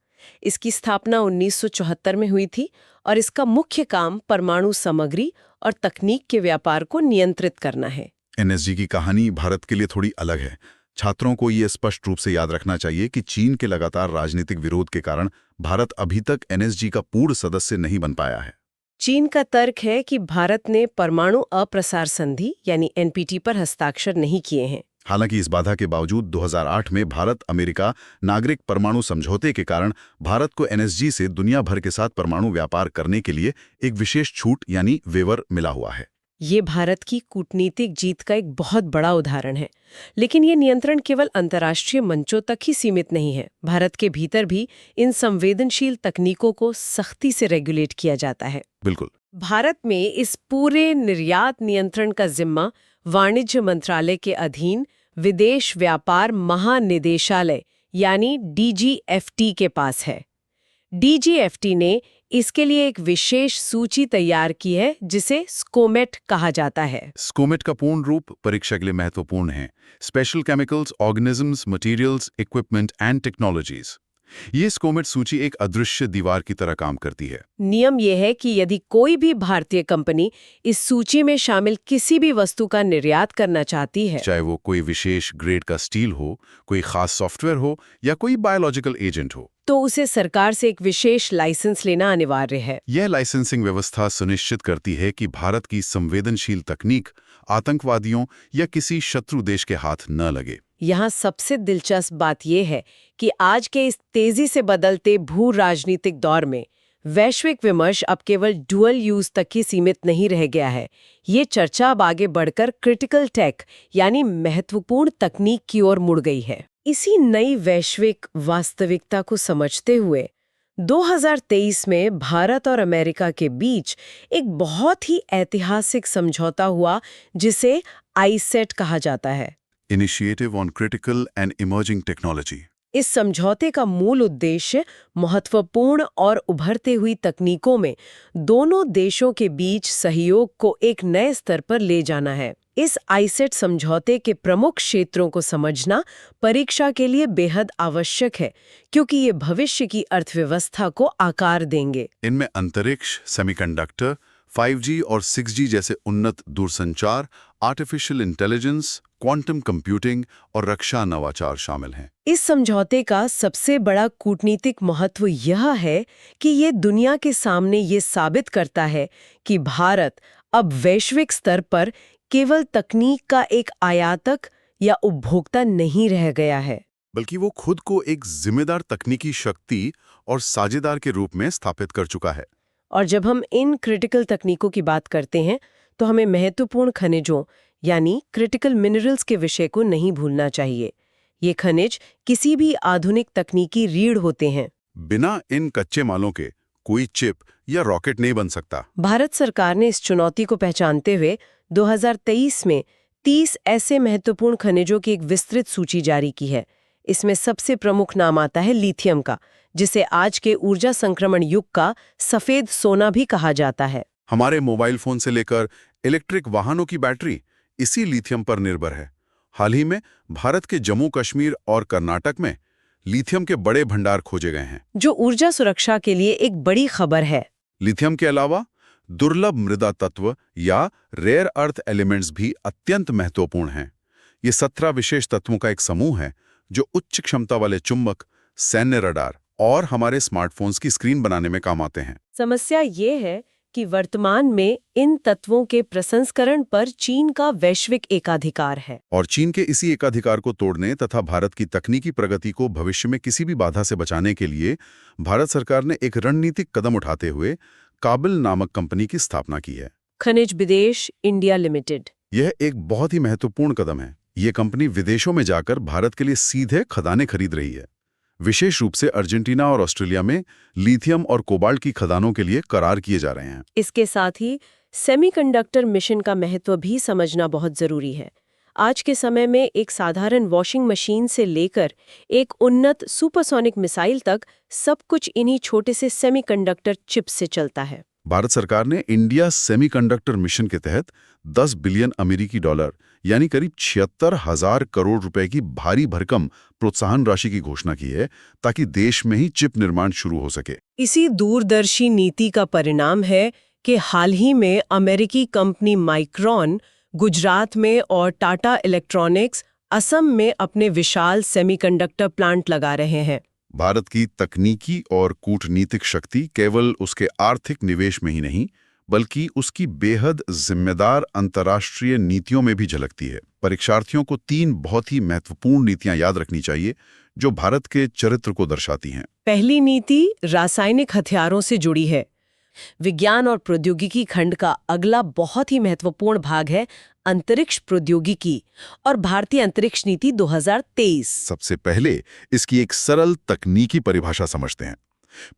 इसकी स्थापना 1974 में हुई थी और इसका मुख्य काम परमाणु सामग्री और तकनीक के व्यापार को नियंत्रित करना है। NSG की कहानी भारत के लिए थोड़ी अलग है। छात्रों को ये स्पष्ट रूप से याद रखना चाहिए कि चीन के लगातार राजनीतिक विरोध के कारण भारत अभी तक NSG का पूर्ण सदस्य नहीं बन पाया है। चीन का तर्क है कि भारत ने परमाणु अप्रसार संधि यानी NPT पर हस्ताक्षर नहीं किए हैं। हालांकि इस बाधा के बावजूद 2008 में भारत अमेरिका नागरिक परमाणु समझौते के कारण भारत को NSG से दुनिया भर के साथ परमाणु व्यापार करने के लिए एक विशेष छूट यानी वेवर मिला हुआ है। ये भारत की कूटनीतिक जीत का एक बहुत बड़ा उदाहरण है। लेकिन ये नियंत्रण केवल अंतर्राष्ट्रीय मंचों तक ही सीमित नहीं है। भारत के भीतर भी इन संवेदनशील तकनीकों को सख्ती से रेगुलेट किया जाता है। बिल्कुल। भारत में इस पूरे निर्यात नियंत्रण का जिम्मा वाणिज्य मंत्रालय के अधीन विदेश व्यापार महानिदेशालय यानी DGFT के पास है। DGFT ने इसके लिए एक विशेष सूची तैयार की है जिसे स्कोमेट कहा जाता है। स्कोमेट का पूर्ण रूप परीक्षा के लिए महत्वपूर्ण है। Special chemicals, organisms, materials, equipment and technologies. ये स्कोमेट सूची एक अदृश्य दीवार की तरह काम करती है। नियम यह है कि यदि कोई भी भारतीय कंपनी इस सूची में शामिल किसी भी वस्तु का निर्यात करना चाहती है, चाहे वो कोई विशेष ग्रेड का स्टील हो, कोई खास सॉफ्टवेयर हो या कोई बायोलॉजिकल एजेंट हो, तो उसे सरकार से एक विशेष लाइसेंस लेना अनिवार्य है। यह लाइसेंसिंग व्यवस्था सुनिश्चित करती है कि भारत की संवेदनशील तकनीक आतंकवादियों या किसी शत्रु देश के हाथ न लगे। यहाँ सबसे दिलचस्प बात यह है कि आज के इस तेजी से बदलते भू राजनीतिक दौर में वैश्विक विमर्श अब केवल डुअल यूज तक ही सीमित नहीं रह गया है। ये चर्चा अब आगे बढ़कर क्रिटिकल टेक यानी महत्वपूर्ण तकनीक की ओर मुड़ गई है। इसी नई वैश्विक वास्तविकता को समझते हुए 2023 में भारत और अमेरिका के बीच एक बहुत ही ऐतिहासिक समझौता हुआ जिसे आईसेट कहा जाता है। Initiative on critical and emerging technology. इस समझौते का मूल उद्देश्य महत्वपूर्ण और उभरते हुई तकनीकों में दोनों देशों के बीच सहयोग को एक नए स्तर पर ले जाना है। इस आईसेट समझौते के प्रमुख क्षेत्रों को समझना परीक्षा के लिए बेहद आवश्यक है, क्योंकि ये भविष्य की अर्थव्यवस्था को आकार देंगे। इनमें अंतरिक्ष, सेमीकंडक्टर, 5G और 6G जैसे उन्नत दूरसंचार, आर्टिफिशियल इंटेलिजेंस, क्वांटम कंप्यूटिंग और रक्षा नवाचार शामिल हैं। इस समझौते का सबसे बड़ा कूटनीतिक महत्व यह है कि ये दुनिया के सामने ये साबित करता है कि भारत अब वैश्विक स्तर पर केवल तकनीक का एक आयातक या उपभोक्ता नहीं रह गया है, बल्कि वो खुद को एक जिम्मेदार तकनीकी शक्ति और साझेदार के रूप में स्थापित कर चुका है। और जब हम इन क्रिटिकल तकनीकों की बात करते हैं तो हमें महत्वपूर्ण खनिजों यानी क्रिटिकल मिनरल्स के विषय को नहीं भूलना चाहिए। ये खनिज किसी भी आधुनिक तकनीकी रीढ़ होते हैं। बिना इन कच्चे मालों के कोई चिप या रॉकेट नहीं बन सकता। भारत सरकार ने इस चुनौती को पहचानते हुए 2023 में 30 ऐसे महत्वपूर्ण खनिजों की एक विस्तृत सूची जारी की है। इसमें सबसे प्रमुख नाम आता है लिथियम का, जिसे आज के ऊर्जा संक्रमण युग का सफेद सोना भी कहा जाता है। हमारे मोबाइल फोन से लेकर इलेक्ट्रिक वाहनों की बैटरी इसी लिथियम पर निर्भर है। हाल ही में भारत के जम्मू कश्मीर और कर्नाटक में लिथियम के बड़े भंडार खोजे गए हैं, जो ऊर्जा सुरक्षा के लिए एक बड़ी खबर है। लिथियम के अलावा दुर्लभ मृदा तत्व या रेयर अर्थ एलिमेंट्स भी अत्यंत महत्वपूर्ण हैं। ये 17 विशेष तत्वों का एक समूह है जो उच्च क्षमता वाले चुंबक, सैन्य रडार और हमारे स्मार्टफोन्स की स्क्रीन बनाने में काम आते हैं। समस्या ये है कि वर्तमान में इन तत्वों के प्रसंस्करण पर चीन का वैश्विक एकाधिकार है। और चीन के इसी एकाधिकार को तोड़ने तथा भारत की तकनीकी प्रगति को भविष्य में किसी भी बाधा से बचाने के लिए भारत सरकार ने एक रणनीतिक कदम उठाते हुए काबिल नामक कंपनी की स्थापना की है। खनिज विदेश इंडिया लिमिटेड। यह एक बहुत ही महत्वपूर्ण कदम है। ये कंपनी विदेशों में जाकर भारत के लिए सीधे खदानें खरीद रही है। विशेष रूप से अर्जेंटीना और ऑस्ट्रेलिया में लिथियम और कोबाल्ट की खदानों के लिए करार किए जा रहे हैं। इसके साथ ही सेमीकंडक्टर मिशन का महत्व भी समझना बहुत जरूरी है। आज के समय में एक साधारण वॉशिंग मशीन से लेकर एक उन्नत सुपरसोनिक मिसाइल तक सब कुछ इन्हीं छोटे से सेमीकंडक्टर चिप्स से चलता है। भारत सरकार ने इंडिया सेमीकंडक्टर मिशन के तहत 10 बिलियन अमेरिकी डॉलर यानी करीब 76,000 करोड़ रुपए की भारी भरकम प्रोत्साहन राशि की घोषणा की है, ताकि देश में ही चिप निर्माण शुरू हो सके। इसी दूरदर्शी नीति का परिणाम है कि हाल ही में अमेरिकी कंपनी माइक्रॉन गुजरात में और टाटा इलेक्ट्रॉनिक्स असम में अपने विशाल सेमीकंडक्टर प्लांट लगा रहे हैं। भारत की तकनीकी और कूटनीतिक शक्ति केवल उसके आर्थिक निवेश में ही नहीं, बल्कि उसकी बेहद जिम्मेदार अंतर्राष्ट्रीय नीतियों में भी झलकती है। परीक्षार्थियों को 3 बहुत ही महत्वपूर्ण नीतियां याद रखनी चाहिए जो भारत के चरित्र को दर्शाती हैं। पहली नीति रासायनिक हथियारों से जुड़ी है। विज्ञान और प्रौद्योगिकी खंड का अगला बहुत ही महत्वपूर्ण भाग है अंतरिक्ष प्रौद्योगिकी और भारतीय अंतरिक्ष नीति 2023। सबसे पहले इसकी एक सरल तकनीकी परिभाषा समझते हैं।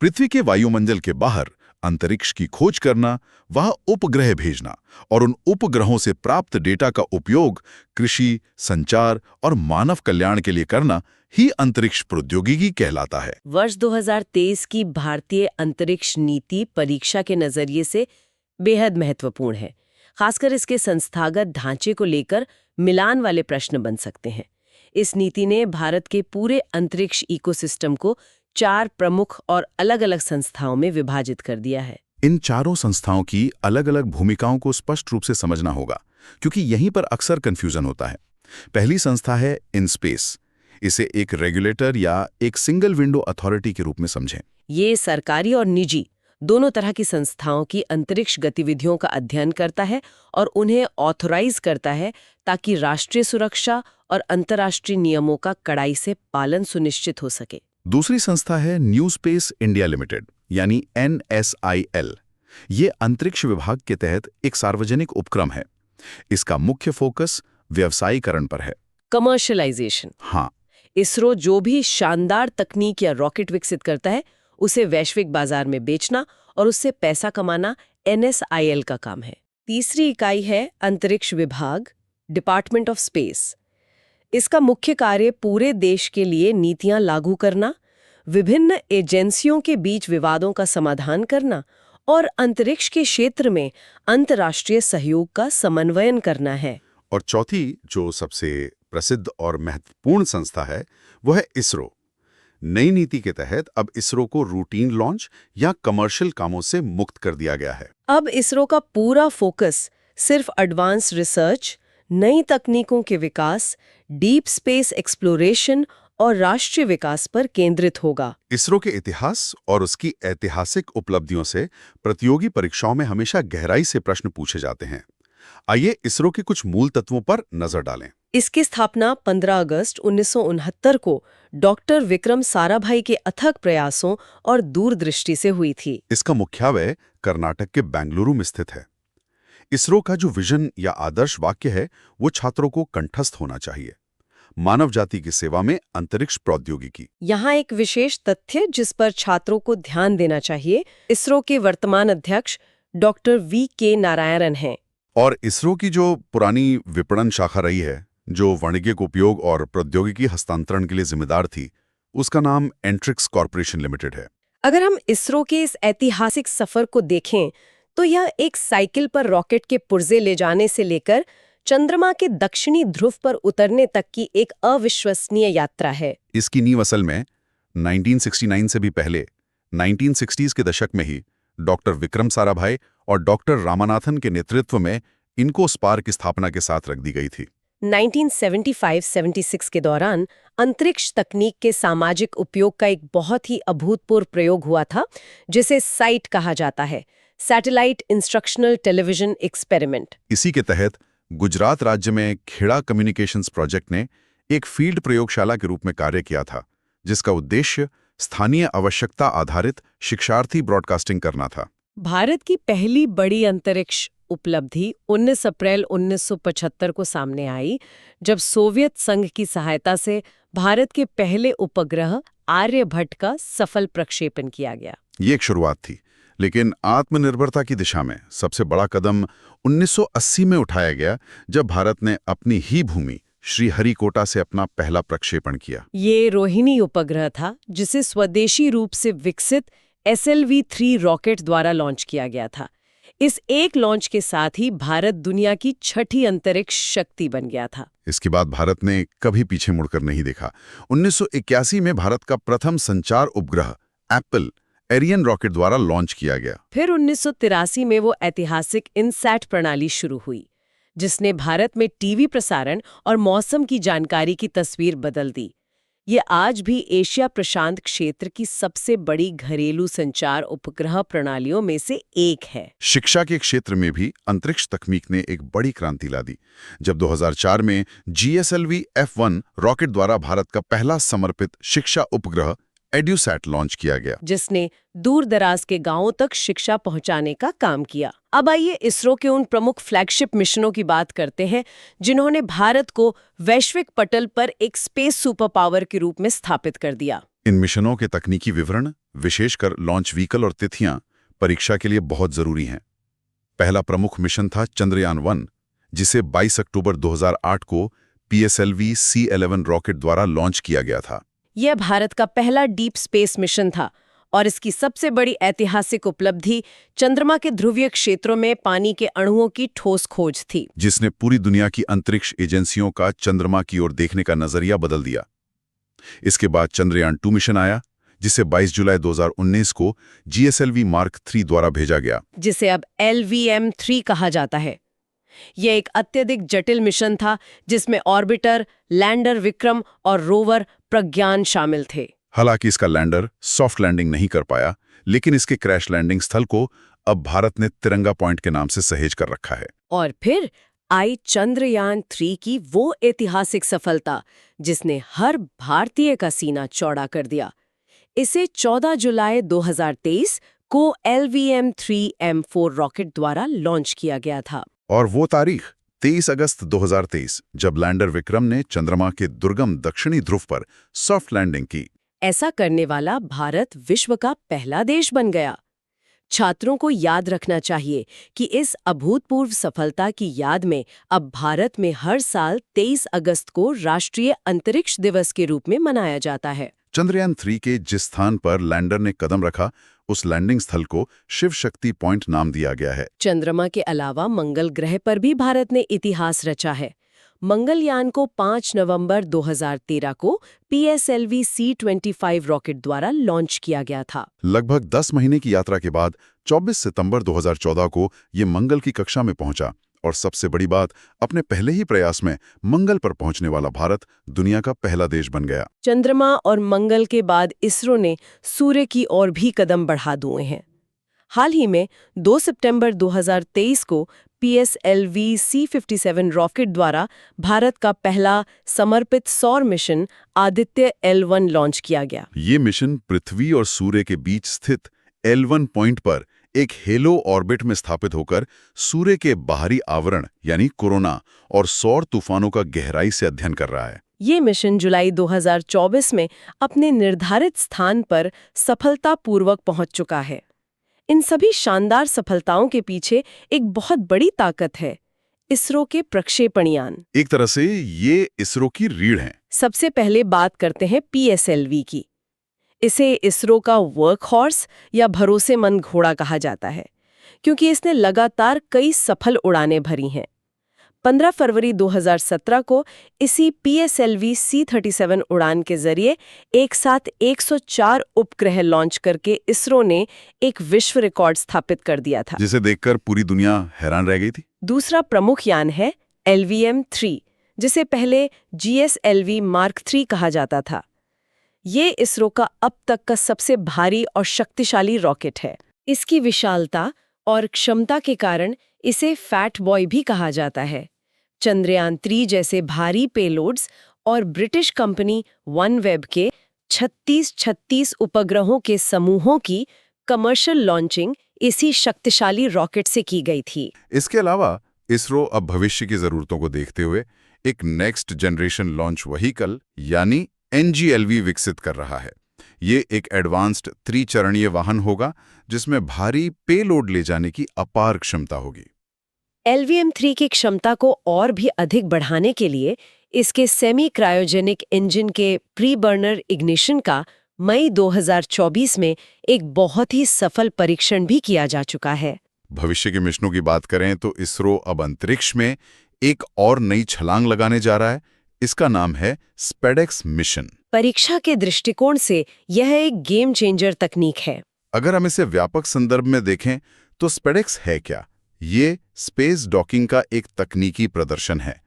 पृथ्वी के वायुमंडल के बाहर अंतरिक्ष की खोज करना, वहां उपग्रह भेजना और उन उपग्रहों से प्राप्त डेटा का उपयोग कृषि, संचार और मानव कल्याण के लिए करना ही अंतरिक्ष प्रौद्योगिकी कहलाता है। वर्ष 2023 की भारतीय अंतरिक्ष नीति परीक्षा के नजरिए से बेहद महत्वपूर्ण है। खासकर इसके संस्थागत ढांचे को लेकर मिलान वाले प्रश्न बन सकते हैं। इस नीति ने भारत के पूरे अंतरिक्ष इकोसिस्टम को 4 प्रमुख और अलग-अलग संस्थाओं में विभाजित कर दिया है। इन चारों संस्थाओं की अलग-अलग भूमिकाओं को स्पष्ट रूप से समझना होगा, क्योंकि यहीं पर अक्सर कंफ्यूजन होता है। पहली संस्था है इनस्पेस। इसे एक रेगुलेटर या एक सिंगल विंडो अथॉरिटी के रूप में समझें। ये सरकारी और निजी दोनों तरह की संस्थाओं की अंतरिक्ष गतिविधियों का अध्ययन करता है और उन्हें ऑथोराइज करता है ताकि राष्ट्रीय सुरक्षा और अंतर्राष्ट्रीय नियमों का कड़ाई से पालन सुनिश्चित हो सके। दूसरी संस्था है न्यू स्पेस इंडिया लिमिटेड, यानी NSIL। ये अंतरिक्ष विभाग के तहत एक सार्वजनिक उपक्रम है। इसका मुख्य फोकस व्यवसायीकरण पर है। कमर्शियलाइजेशन। हाँ, इसरो जो भी शानदार तकनीक या रॉकेट विकसित करता है उसे वैश्विक बाजार में बेचना और उससे पैसा कमाना NSIL का काम है। तीसरी इकाई है अंतरिक्ष विभाग, डिपार्टमेंट ऑफ स्पेस। इसका मुख्य कार्य पूरे देश के लिए नीतियां लागू करना, विभिन्न एजेंसियों के बीच विवादों का समाधान करना और अंतरिक्ष के क्षेत्र में अंतर्राष्ट्रीय सहयोग का समन्वयन करना है। और चौथी, जो सबसे प्रसिद्ध और महत्वपूर्ण संस्था है, वो है इसरो। नई नीति के तहत अब इसरो को रूटीन लॉन्च या कमर्शियल कामों से मुक्त कर दिया गया है। अब इसरो का पूरा फोकस सिर्फ एडवांस रिसर्च, नई तकनीकों के विकास, डीप स्पेस एक्सप्लोरेशन और राष्ट्रीय विकास पर केंद्रित होगा। इसरो के इतिहास और उसकी ऐतिहासिक उपलब्धियों से प्रतियोगी परीक्षाओं में हमेशा गहराई से प्रश्न पूछे जाते हैं। आइए इसरो के कुछ मूल तत्वों पर नजर डालें। इसकी स्थापना 15 अगस्त 1969 को डॉक्टर विक्रम साराभाई के अथक प्रयासों और दूरदृष्टि से हुई थी। इसका मुख्यालय कर्नाटक के बेंगलुरु में स्थित है। इसरो का जो विजन या आदर्श वाक्य है, वो छात्रों को कंठस्थ होना चाहिए। मानव जाति की सेवा में अंतरिक्ष प्रौद्योगिकी। यहाँ एक विशेष तथ्य जिस पर छात्रों को ध्यान देना चाहिए, इसरो के वर्तमान अध्यक्ष डॉक्टर VK नारायणन हैं। और इसरो की जो पुरानी विपणन शाखा रही है, जो वाणिज्यिक उपयोग और प्रौद्योगिकी हस्तांतरण के लिए जिम्मेदार थी, उसका नाम एंट्रिक्स कॉर्पोरेशन लिमिटेड है। अगर हम इसरो के इस ऐतिहासिक सफर को देखें तो यह एक साइकिल पर रॉकेट के पुर्जे ले जाने से लेकर चंद्रमा के दक्षिणी ध्रुव पर उतरने तक की एक अविश्वसनीय यात्रा है। इसकी नींव असल में 1969 से भी पहले 1960s के दशक में ही डॉक्टर विक्रम साराभाई और डॉक्टर रामानाथन के नेतृत्व में इनकोस्पार की स्थापना के साथ रख दी गई थी। 1975-76 के दौरान अंतरिक्ष तकनीक के सामाजिक उपयोग का एक बहुत ही अभूतपूर्व प्रयोग हुआ था, जिसे साइट कहा जाता है, सैटेलाइट इंस्ट्रक्शनल टेलीविजन एक्सपेरिमेंट। इसी के तहत गुजरात राज्य में खेड़ा कम्युनिकेशंस प्रोजेक्ट ने एक फील्ड प्रयोगशाला के रूप में कार्य किया था, जिसका उद्देश्य स्थानीय आवश्यकता आधारित शिक्षार्थी ब्रॉडकास्टिंग करना था। भारत की पहली बड़ी अंतरिक्ष उपलब्धि 19 अप्रैल 1975 को सामने आई, जब सोवियत संघ की सहायता से भारत के पहले उपग्रह आर्यभट्ट का सफल प्रक्षेपण किया गया। ये एक शुरुआत थी, लेकिन आत्मनिर्भरता की दिशा में सबसे बड़ा कदम 1980 में उठाया गया, जब भारत ने अपनी ही भूमि श्रीहरिकोटा से अपना पहला प्रक्षेपण किया। ये रोहिणी उपग्रह था, जिसे स्वदेशी रूप से विकसित SLV-3 रॉकेट द्वारा लॉन्च किया गया था। इस एक लॉन्च के साथ ही भारत दुनिया की 6ठी अंतरिक्ष शक्ति बन गया था। इसके बाद भारत ने कभी पीछे मुड़कर नहीं देखा। 1981 में भारत का प्रथम संचार उपग्रह एप्पल एरियन रॉकेट द्वारा लॉन्च किया गया। फिर 1983 में वो ऐतिहासिक इनसैट प्रणाली शुरू हुई, जिसने भारत में टीवी प्रसारण और मौसम की जानकारी की तस्वीर बदल दी। ये आज भी एशिया प्रशांत क्षेत्र की सबसे बड़ी घरेलू संचार उपग्रह प्रणालियों में से एक है। शिक्षा के क्षेत्र में भी अंतरिक्ष तकनीक ने एक बड़ी क्रांति ला दी, जब 2004 में GSLV-F1 रॉकेट द्वारा भारत का पहला समर्पित शिक्षा उपग्रह एड्यूसैट लॉन्च किया गया। जिसने दूर दराज के गांवों तक शिक्षा पहुंचाने का काम किया। अब आइए इसरो के उन प्रमुख फ्लैगशिप मिशनों की बात करते हैं जिन्होंने भारत को वैश्विक पटल पर एक स्पेस सुपर पावर के रूप में स्थापित कर दिया। इन मिशनों के तकनीकी विवरण, विशेषकर लॉन्च व्हीकल और तिथियां, परीक्षा के लिए बहुत जरूरी हैं। पहला प्रमुख मिशन था चंद्रयान-1, जिसे 22 अक्टूबर 2008 को PSLV C-11 रॉकेट द्वारा लॉन्च किया गया था। यह भारत का पहला डीप स्पेस मिशन था और इसकी सबसे बड़ी ऐतिहासिक उपलब्धि चंद्रमा के ध्रुवीय क्षेत्रों में पानी के अणुओं की ठोस खोज थी, जिसने पूरी दुनिया की अंतरिक्ष एजेंसियों का चंद्रमा की ओर देखने का नजरिया बदल दिया। इसके बाद चंद्रयान-2 मिशन आया, जिसे 22 जुलाई 2019 को GSLV Mark 3 द्वारा भेजा गया, जिसे अब LVM-3 कहा जाता है। यह एक अत्यधिक जटिल मिशन था जिसमें ऑर्बिटर, लैंडर विक्रम और रोवर प्रज्ञान शामिल थे। हालांकि इसका लैंडर सॉफ्ट लैंडिंग नहीं कर पाया, लेकिन इसके क्रैश लैंडिंग स्थल को अब भारत ने तिरंगा पॉइंट के नाम से सहेज कर रखा है। और फिर आई चंद्रयान-3 की वो ऐतिहासिक सफलता जिसने हर भारतीय का सीना चौड़ा कर दिया। इसे 14 जुलाई 2023 को LVM-3M4 रॉकेट द्वारा लॉन्च किया गया था। और वो तारीख 23 अगस्त 2023, जब लैंडर विक्रम ने चंद्रमा के दुर्गम दक्षिणी ध्रुव पर सॉफ्ट लैंडिंग की। ऐसा करने वाला भारत विश्व का पहला देश बन गया। छात्रों को याद रखना चाहिए कि इस अभूतपूर्व सफलता की याद में अब भारत में हर साल 23 अगस्त को राष्ट्रीय अंतरिक्ष दिवस के रूप में मनाया जाता है। चंद्रयान-3 के जिस स्थान पर लैंडर ने कदम रखा, उस लैंडिंग स्थल को शिव शक्ति पॉइंट नाम दिया गया है। चंद्रमा के अलावा मंगल ग्रह पर भी भारत ने इतिहास रचा है। मंगलयान को 5 नवंबर 2013 को PSLV C-25 रॉकेट द्वारा लॉन्च किया गया था। लगभग 10 महीने की यात्रा के बाद 24 सितंबर 2014 को ये मंगल की कक्षा में पहुंचा और सबसे बड़ी बात, अपने पहले ही प्रयास में मंगल पर पहुंचने वाला भारत दुनिया का पहला देश बन गया। चंद्रमा और मंगल के बाद इसरो ने सूर्य की ओर भी कदम बढ़ा दिए हैं। हाल ही में 2 सितंबर 2023 को PSLV C-57 रॉकेट द्वारा भारत का पहला समर्पित सौर मिशन आदित्य L1 लॉन्च किया गया। ये मिशन पृथ्वी और सूर्य के बीच स्थित L1 पॉइंट पर एक हेलो ऑर्बिट में स्थापित होकर सूर्य के बाहरी आवरण यानी कोरोना और सौर तूफानों का गहराई से अध्ययन कर रहा है। ये मिशन जुलाई 2024 में अपने निर्धारित स्थान पर सफलतापूर्वक पहुंच चुका है। इन सभी शानदार सफलताओं के पीछे एक बहुत बड़ी ताकत है, इसरो के प्रक्षेपण यान। एक तरह से ये इसरो की रीढ़ है। सबसे पहले बात करते हैं PSLV की। इसे इसरो का वर्क हॉर्स या भरोसेमंद घोड़ा कहा जाता है, क्योंकि इसने लगातार कई सफल उड़ानें भरी हैं। 15 फरवरी 2017 को इसी PSLV C-37 उड़ान के जरिए एक साथ 104 उपग्रह लॉन्च करके इसरो ने एक विश्व रिकॉर्ड स्थापित कर दिया था, जिसे देखकर पूरी दुनिया हैरान रह गई थी। दूसरा प्रमुख यान है LVM-3, जिसे पहले GSLV Mark 3 कहा जाता था। ये इसरो का अब तक का सबसे भारी और शक्तिशाली रॉकेट है। इसकी विशालता और क्षमता के कारण इसे फैट बॉय भी कहा जाता है। चंद्रयान-3 जैसे भारी पेलोड्स और ब्रिटिश कंपनी OneWeb के 36 उपग्रहों के समूहों की कमर्शियल लॉन्चिंग इसी शक्तिशाली रॉकेट से की गई थी। इसके अलावा इसरो अब भविष्य की जरूरतों को देखते हुए एक नेक्स्ट जनरेशन लॉन्च व्हीकल यानी NGLV विकसित कर रहा है। ये एक एडवांस्ड त्रिचरणीय वाहन होगा जिसमें भारी पेलोड ले जाने की अपार क्षमता होगी। LVM-3 की क्षमता को और भी अधिक बढ़ाने के लिए इसके सेमी क्रायोजेनिक इंजन के प्री बर्नर इग्निशन का मई 2024 में एक बहुत ही सफल परीक्षण भी किया जा चुका है। भविष्य के मिशनों की बात करें तो इसरो अब अंतरिक्ष में एक और नई छलांग लगाने जा रहा है। इसका नाम है SpaceX मिशन। परीक्षा के दृष्टिकोण से यह एक गेम चेंजर तकनीक है। अगर हम इसे व्यापक संदर्भ में देखें तो SpaceX है क्या? ये स्पेस डॉकिंग का एक तकनीकी प्रदर्शन है।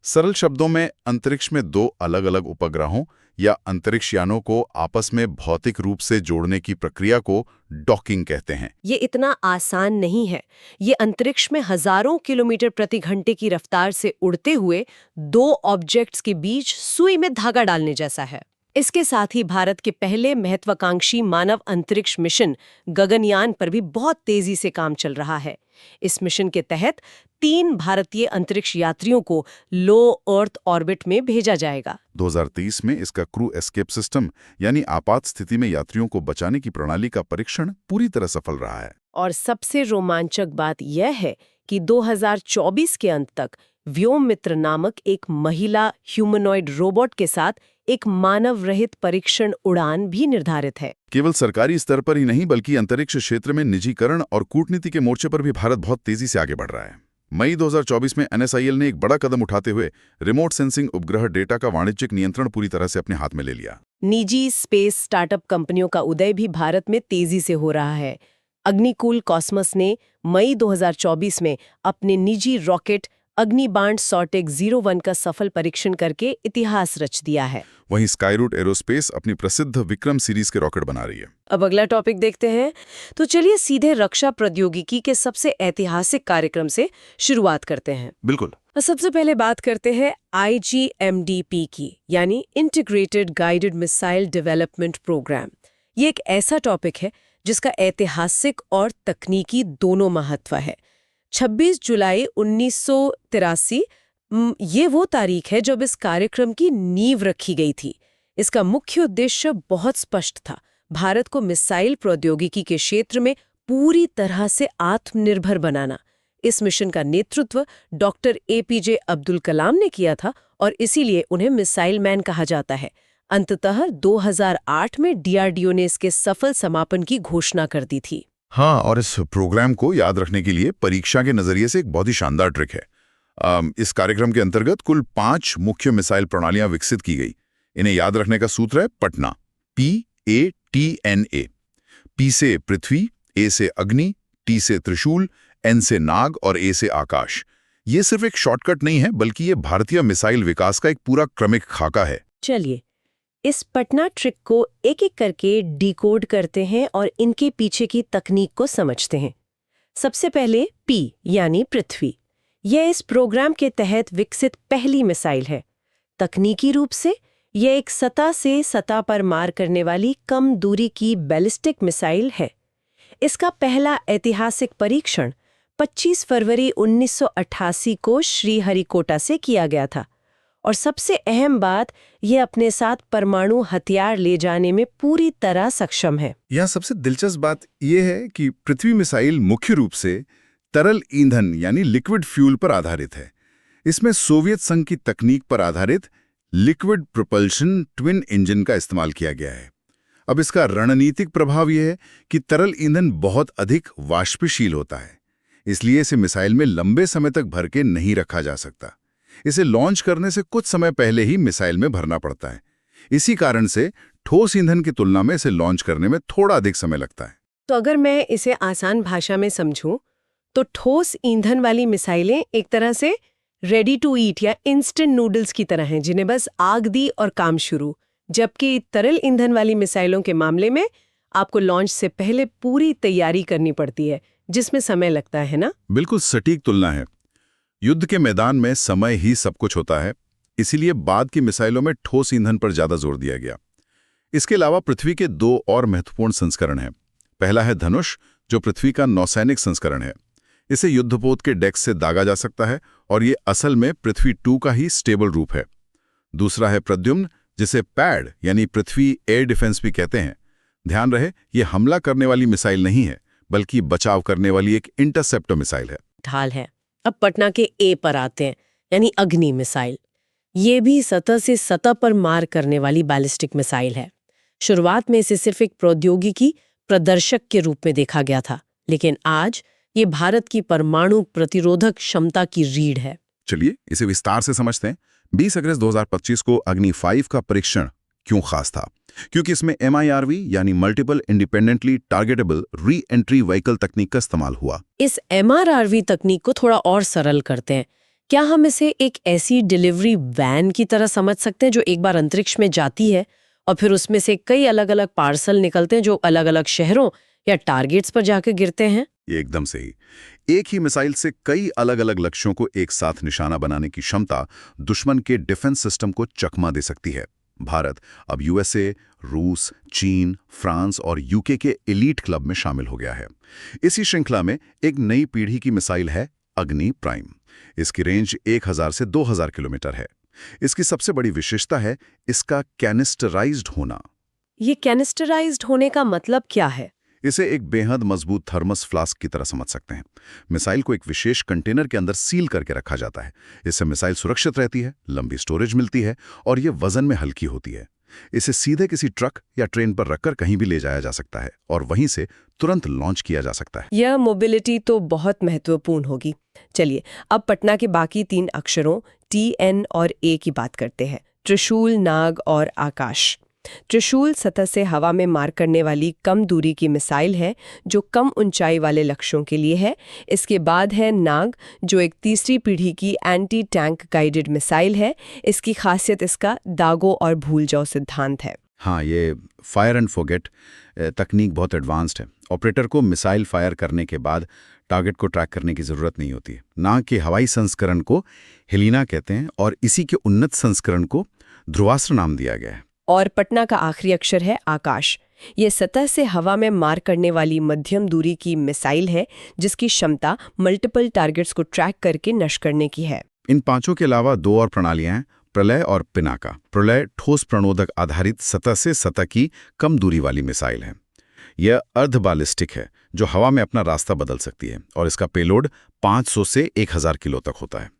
सरल शब्दों में अंतरिक्ष में दो अलग-अलग उपग्रहों या अंतरिक्ष यानों को आपस में भौतिक रूप से जोड़ने की प्रक्रिया को डॉकिंग कहते हैं। ये इतना आसान नहीं है। ये अंतरिक्ष में हजारों किलोमीटर प्रति घंटे की रफ्तार से उड़ते हुए दो ऑब्जेक्ट्स के बीच सुई में धागा डालने जैसा है। इसके साथ ही भारत के पहले महत्वाकांक्षी मानव अंतरिक्ष मिशन गगनयान पर भी बहुत तेजी से काम चल रहा है। इस मिशन के तहत 3 भारतीय अंतरिक्ष यात्रियों को लो अर्थ ऑर्बिट में भेजा जाएगा। 2023 में इसका क्रू एस्केप सिस्टम यानी आपात स्थिति में यात्रियों को बचाने की प्रणाली का परीक्षण पूरी तरह सफल रहा है। और सबसे रोमांचक बात यह है कि 2024 के अंत तक व्योम मित्र नामक एक महिला ह्यूमनॉइड रोबोट के साथ एक मानव रहित परीक्षण उड़ान भी निर्धारित है। केवल सरकारी स्तर पर ही नहीं बल्कि अंतरिक्ष क्षेत्र में निजीकरण और कूटनीति के मोर्चे पर भी भारत बहुत तेजी से आगे बढ़ रहा है। मई 2024 में NSIL ने एक बड़ा कदम उठाते हुए रिमोट सेंसिंग उपग्रह डेटा का वाणिज्यिक नियंत्रण पूरी तरह से अपने हाथ में ले लिया। निजी स्पेस स्टार्टअप कंपनियों का उदय भी भारत में तेजी से हो रहा है। अग्निकुल कॉस्मस ने मई 2024 में अपने निजी रॉकेट अग्निबाण सॉर्टेक 01 का सफल परीक्षण करके इतिहास रच दिया है। वहीं स्काईरूट एरोस्पेस अपनी प्रसिद्ध विक्रम सीरीज के रॉकेट बना रही है। अब अगला टॉपिक देखते हैं। तो चलिए सीधे रक्षा प्रौद्योगिकी के सबसे ऐतिहासिक कार्यक्रम से शुरुआत करते हैं। बिल्कुल। सबसे पहले बात करते हैं IGMDP की, यानी integrated guided missile development programme. ये एक ऐसा टॉपिक है जिसका ऐतिहासिक और तकनीकी दोनों महत्व है। 26 जुलाई 1983 ये वो तारीख है जब इस कार्यक्रम की नींव रखी गई थी। इसका मुख्य उद्देश्य बहुत स्पष्ट था, भारत को मिसाइल प्रौद्योगिकी के क्षेत्र में पूरी तरह से आत्मनिर्भर बनाना। इस मिशन का नेतृत्व डॉक्टर APJ अब्दुल कलाम ने किया था और इसीलिए उन्हें मिसाइल मैन कहा जाता है। अंततः 2008 में DRDO ने इसके सफल समापन की घोषणा कर दी थी। हाँ, और इस प्रोग्राम को याद रखने के लिए परीक्षा के नजरिए से एक बहुत ही शानदार ट्रिक है। इस कार्यक्रम के अंतर्गत कुल 5 मुख्य मिसाइल प्रणालियां विकसित की गई। इन्हें याद रखने का सूत्र है पटना, PATNA। P से पृथ्वी, A से अग्नि, T से त्रिशूल, N से नाग और A से आकाश। ये सिर्फ एक शॉर्टकट नहीं है बल्कि ये भारतीय मिसाइल विकास का एक पूरा क्रमिक खाका है। चलिए इस पटना ट्रिक को एक एक करके डिकोड करते हैं और इनके पीछे की तकनीक को समझते हैं। सबसे पहले P यानी पृथ्वी। यह इस प्रोग्राम के तहत विकसित पहली मिसाइल है। तकनीकी रूप से यह एक सतह से सतह पर मार करने वाली कम दूरी की बैलिस्टिक मिसाइल है। इसका पहला ऐतिहासिक परीक्षण 25 फरवरी 1988 को श्रीहरिकोटा से किया गया था और सबसे अहम बात, यह अपने साथ परमाणु हथियार ले जाने में पूरी तरह सक्षम है। यहाँ सबसे दिलचस्प बात यह है कि पृथ्वी मिसाइल मुख्य रूप से तरल ईंधन यानी लिक्विड फ्यूल पर आधारित है। इसमें सोवियत संघ की तकनीक पर आधारित लिक्विड प्रोपल्शन ट्विन इंजन का इस्तेमाल किया गया है। अब इसका रणनीतिक प्रभाव यह है कि तरल ईंधन बहुत अधिक वाष्पशील होता है, इसलिए इसे मिसाइल में लंबे समय तक भर के नहीं रखा जा सकता। इसे लॉन्च करने से कुछ समय पहले ही मिसाइल में भरना पड़ता है। इसी कारण से ठोस ईंधन की तुलना में इसे लॉन्च करने में थोड़ा अधिक समय लगता है। तो अगर मैं इसे आसान भाषा में समझूं, तो ठोस ईंधन वाली मिसाइलें एक तरह से रेडी टू ईट या इंस्टेंट नूडल्स की तरह हैं, जिन्हें बस आग दी और काम शुरू। जबकि तरल ईंधन वाली मिसाइलों के मामले में आपको लॉन्च से पहले पूरी तैयारी करनी पड़ती है, जिसमें समय लगता है ना। बिल्कुल सटीक तुलना है। युद्ध के मैदान में समय ही सब कुछ होता है, इसीलिए बाद की मिसाइलों में ठोस ईंधन पर ज्यादा जोर दिया गया। इसके अलावा पृथ्वी के 2 और महत्वपूर्ण संस्करण हैं। पहला है धनुष, जो पृथ्वी का नौसैनिक संस्करण है। इसे युद्धपोत के डेक से दागा जा सकता है और ये असल में पृथ्वी 2 का ही स्टेबल रूप है। दूसरा है प्रद्युम्न, जिसे पैड यानी पृथ्वी एयर डिफेंस भी कहते हैं। ध्यान रहे, ये हमला करने वाली मिसाइल नहीं है, बल्कि बचाव करने वाली एक इंटरसेप्टर मिसाइल है। ढाल है। अब पटना के A पर आते हैं, यानी अग्नि मिसाइल। ये भी सतह से सतह पर मार करने वाली बैलिस्टिक मिसाइल है। शुरुआत में इसे सिर्फ एक प्रौद्योगिकी प्रदर्शक के रूप में देखा गया था, लेकिन आज ये भारत की परमाणु प्रतिरोधक क्षमता की रीढ़ है। चलिए इसे विस्तार से समझते हैं। 20 अगस्त 2025 को अग्नि 5 का परीक्षण क्यों खास था? क्योंकि इसमें MIRV यानी multiple independently targetable re entry vehicle तकनीक का इस्तेमाल हुआ। इस MRRV तकनीक को थोड़ा और सरल करते हैं। क्या हम इसे एक ऐसी डिलीवरी वैन की तरह समझ सकते हैं जो एक बार अंतरिक्ष में जाती है और फिर उसमें से कई अलग अलग पार्सल निकलते हैं जो अलग अलग शहरों या टारगेट्स पर जाकर गिरते हैं? एकदम सही। एक ही मिसाइल से कई अलग अलग लक्ष्यों को एक साथ निशाना बनाने की क्षमता दुश्मन के डिफेंस सिस्टम को चकमा दे सकती है। भारत अब यूएसए, रूस, चीन, फ्रांस और यूके के एलीट क्लब में शामिल हो गया है। इसी श्रृंखला में एक नई पीढ़ी की मिसाइल है अग्नि प्राइम। इसकी रेंज 1000 से 2000 किलोमीटर है। इसकी सबसे बड़ी विशेषता है इसका कैनिस्टराइज्ड होना। ये कैनिस्टराइज्ड होने का मतलब क्या है? इसे एक बेहद मजबूत थर्मस फ्लास्क की तरह समझ सकते हैं। मिसाइल को एक विशेष कंटेनर के अंदर सील करके रखा जाता है। इससे मिसाइल सुरक्षित रहती है, लंबी स्टोरेज मिलती है और ये वजन में हल्की होती है। इसे सीधे किसी ट्रक या ट्रेन पर रखकर कहीं भी ले जाया जा सकता है और वहीं से तुरंत लॉन्च किया जा सकता है। यह मोबिलिटी तो बहुत महत्वपूर्ण होगी। चलिए अब पटना के बाकी 3 अक्षरों TN और A की बात करते हैं। त्रिशूल, नाग और आकाश। त्रिशूल सतह से हवा में मार करने वाली कम दूरी की मिसाइल है जो कम ऊंचाई वाले लक्ष्यों के लिए है। इसके बाद है नाग, जो एक तीसरी पीढ़ी की एंटी टैंक गाइडेड मिसाइल है। इसकी खासियत इसका दागो और भूल जाओ सिद्धांत है। हाँ, ये फायर एंड फॉरगेट तकनीक बहुत एडवांस्ड है। ऑपरेटर को मिसाइल फायर करने के बाद टारगेट को ट्रैक करने की ज़रूरत नहीं होती है। नाग के हवाई संस्करण को हेलिना कहते हैं और इसी के उन्नत संस्करण को ध्रुवास्त्र नाम दिया गया है। और पटना का आखिरी अक्षर है आकाश। ये सतह से हवा में मार करने वाली मध्यम दूरी की मिसाइल है जिसकी क्षमता मल्टीपल टारगेट्स को ट्रैक करके नष्ट करने की है। इन पांचों के अलावा 2 और प्रणालियां हैं, प्रलय और पिनाका। प्रलय ठोस प्रणोदक आधारित सतह से सतह की कम दूरी वाली मिसाइल है। यह अर्ध बालिस्टिक है जो हवा में अपना रास्ता बदल सकती है और इसका पेलोड 500 से 1000 किलो तक होता है।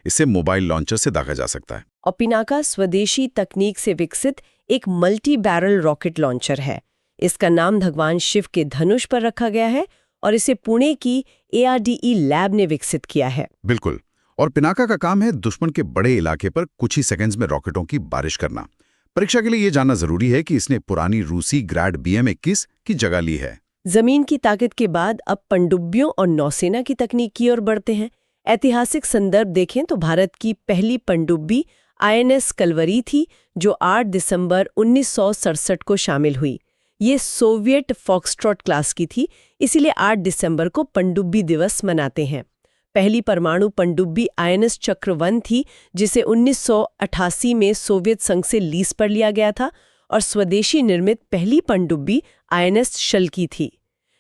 इसे मोबाइल लॉन्चर से दागा जा सकता है। और पिनाका स्वदेशी तकनीक से विकसित एक मल्टी बैरल रॉकेट लॉन्चर है। इसका नाम भगवान शिव के धनुष पर रखा गया है और इसे पुणे की ARDE लैब ने विकसित किया है। बिल्कुल। और पिनाका का काम है दुश्मन के बड़े इलाके पर कुछ ही सेकंड्स में रॉकेटों की बारिश करना। परीक्षा के लिए ये जानना जरूरी है कि इसने पुरानी रूसी ग्रैड BM-21 की जगह ली है। जमीन की ताकत के बाद अब पनडुब्बियों और नौसेना की तकनीक की ओर बढ़ते हैं। ऐतिहासिक संदर्भ देखें तो भारत की पहली पनडुब्बी INS कलवरी थी जो 8 दिसंबर 1967 को शामिल हुई। ये सोवियत फॉक्सट्रॉट क्लास की थी, इसीलिए 8 दिसंबर को पनडुब्बी दिवस मनाते हैं। पहली परमाणु पनडुब्बी INS चक्रवन थी जिसे 1988 में सोवियत संघ से लीज पर लिया गया था और स्वदेशी निर्मित पहली पनडुब्बी INS शल्की थी।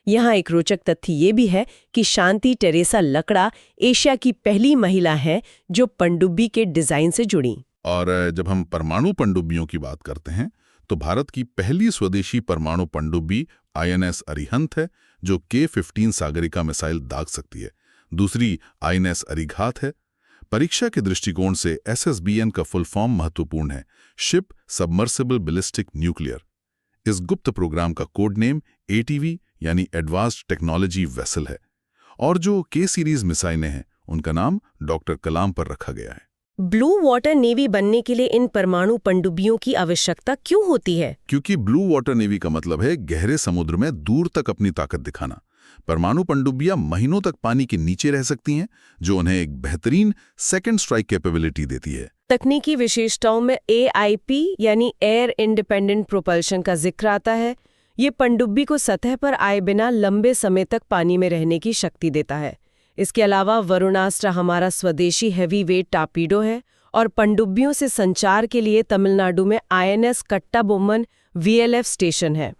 यहाँ एक रोचक तथ्य ये भी है कि शांति टेरेसा लकड़ा एशिया की पहली महिला है जो पनडुब्बी के डिजाइन से जुड़ी। और जब हम परमाणु पनडुब्बियों की बात करते हैं तो भारत की पहली स्वदेशी परमाणु पनडुब्बी INS अरिहंत है जो K-15 सागरिका मिसाइल दाग सकती है। दूसरी INS अरिघात है। परीक्षा के दृष्टिकोण से SSBN का फुल फॉर्म महत्वपूर्ण है, शिप सबमर्सिबल बैलिस्टिक न्यूक्लियर। इस गुप्त प्रोग्राम का कोड नेम ATV यानी एडवांस्ड टेक्नोलॉजी वेसल है और जो K सीरीज मिसाइलें हैं उनका नाम डॉक्टर कलाम पर रखा गया है। ब्लू वाटर नेवी बनने के लिए इन परमाणु पनडुब्बियों की आवश्यकता क्यों होती है? क्योंकि ब्लू वाटर नेवी का मतलब है गहरे समुद्र में दूर तक अपनी ताकत दिखाना। परमाणु पनडुब्बियां महीनों तक पानी के नीचे रह सकती हैं, जो उन्हें एक बेहतरीन सेकंड स्ट्राइक कैपेबिलिटी देती है। तकनीकी विशेषताओं में AIP यानी एयर इंडिपेंडेंट प्रोपल्शन का जिक्र आता है। ये पनडुब्बी को सतह पर आए बिना लंबे समय तक पानी में रहने की शक्ति देता है। इसके अलावा वरुणास्त्र हमारा स्वदेशी हैवी वेट टार्पीडो है और पनडुब्बियों से संचार के लिए तमिलनाडु में INS कट्टाबोम्मन VLF स्टेशन है।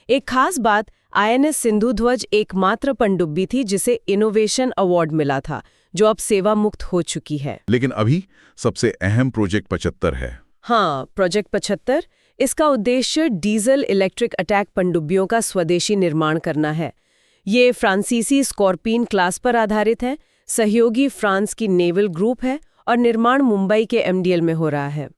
एक खास बात, INS सिंधुध्वज एकमात्र पनडुब्बी थी जिसे इनोवेशन अवार्ड मिला था, जो अब सेवा मुक्त हो चुकी है। लेकिन अभी सबसे अहम प्रोजेक्ट 75 है। हाँ, प्रोजेक्ट 75। इसका उद्देश्य डीजल इलेक्ट्रिक अटैक पनडुब्बियों का स्वदेशी निर्माण करना है। ये फ्रांसीसी स्कॉर्पिन क्लास पर आधारित है। सहयोगी फ्रांस की नेवल ग्रुप है और निर्माण मुंबई के MDL में हो रहा है।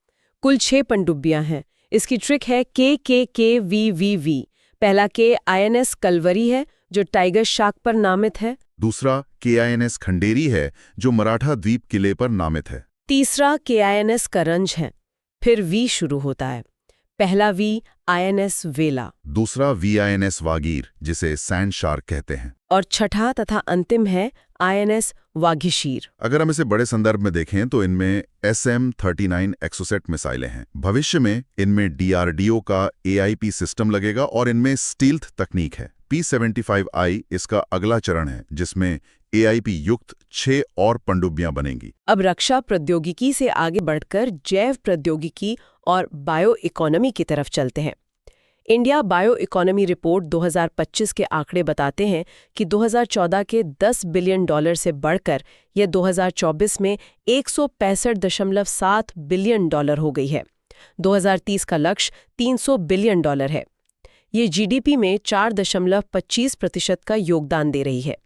कुल 6 पनडुब्बियां हैं। इसकी ट्रिक है KKKVVV। पहला K INS कलवरी है जो टाइगर शार्क पर नामित है। दूसरा KINS खंडेरी है जो मराठा द्वीप किले पर नामित है। तीसरा KINS करंज है। फिर V शुरू होता है। पहला V INS वेला। दूसरा VINS वागीर जिसे सैंड शार्क कहते हैं। और छठा तथा अंतिम है INS वाघिशीर। अगर हम इसे बड़े संदर्भ में देखें तो इनमें SM-39 एक्सोसेट मिसाइलें हैं। भविष्य में इनमें DRDO का AIP सिस्टम लगेगा और इनमें स्टील्थ तकनीक है। P-75I इसका अगला चरण है जिसमें AIP युक्त 6 और पनडुब्बियां बनेंगी। अब रक्षा प्रौद्योगिकी से आगे बढ़कर जैव प्रौद्योगिकी और बायो इकोनॉमी की तरफ चलते हैं। इंडिया बायो इकोनॉमी रिपोर्ट 2025 के आंकड़े बताते हैं कि 2014 के $10 बिलियन से बढ़कर यह 2024 में $165.7 बिलियन हो गई है। 2030 का लक्ष्य $300 बिलियन है। ये जीडीपी में 4.25% का योगदान दे रही है।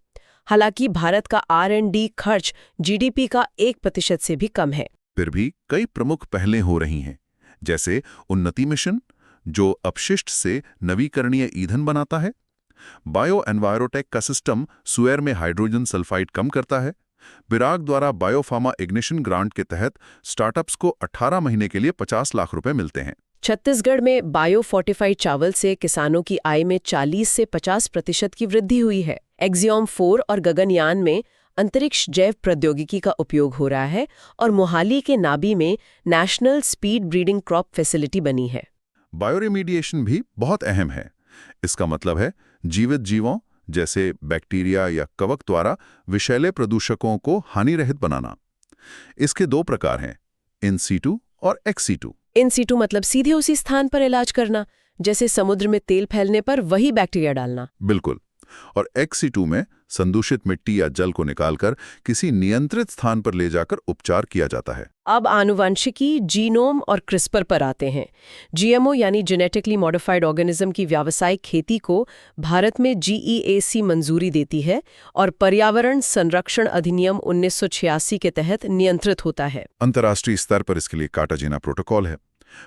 हालांकि भारत का R&D खर्च जीडीपी का 1% से भी कम है। फिर भी कई प्रमुख पहलें हो रही हैं, जैसे उन्नति मिशन जो अपशिष्ट से नवीकरणीय ईंधन बनाता है, बायो एनवायरोटेक का सिस्टम सुएर में हाइड्रोजन सल्फाइड कम करता है, बिराग द्वारा बायोफार्मा इग्निशन ग्रांट के तहत स्टार्टअप्स को 18 महीने के लिए 50 लाख रुपए मिलते हैं। छत्तीसगढ़ में बायो फोर्टिफाइड चावल से किसानों की आय में 40 से 50% की वृद्धि हुई है। एक्सियोम 4 और गगनयान में अंतरिक्ष जैव प्रौद्योगिकी का उपयोग हो रहा है और मोहाली के नाबी में national speed breeding crop facility बनी है। बायोरेमीडिएशन भी बहुत अहम है। इसका मतलब है जीवित जीवों जैसे बैक्टीरिया या कवक द्वारा विषैले प्रदूषकों को हानिरहित बनाना। इसके 2 प्रकार हैं, इन सीटू और एक्स सीटू। इन सीटू मतलब सीधे उसी स्थान पर इलाज करना, जैसे समुद्र में तेल फैलने पर वही बैक्टीरिया डालना। बिल्कुल। और एक्स सीटू में संदूषित मिट्टी या जल को निकालकर किसी नियंत्रित स्थान पर ले जाकर उपचार किया जाता है। अब आनुवंशिकी, जीनोम और क्रिस्पर पर आते हैं। जीएमओ यानी जेनेटिकली मॉडिफाइड ऑर्गेनिज्म की व्यावसायिक खेती को भारत में GEAC मंजूरी देती है और पर्यावरण संरक्षण अधिनियम 1986 के तहत नियंत्रित होता है। अंतर्राष्ट्रीय स्तर पर इसके लिए कार्टाजेना प्रोटोकॉल है।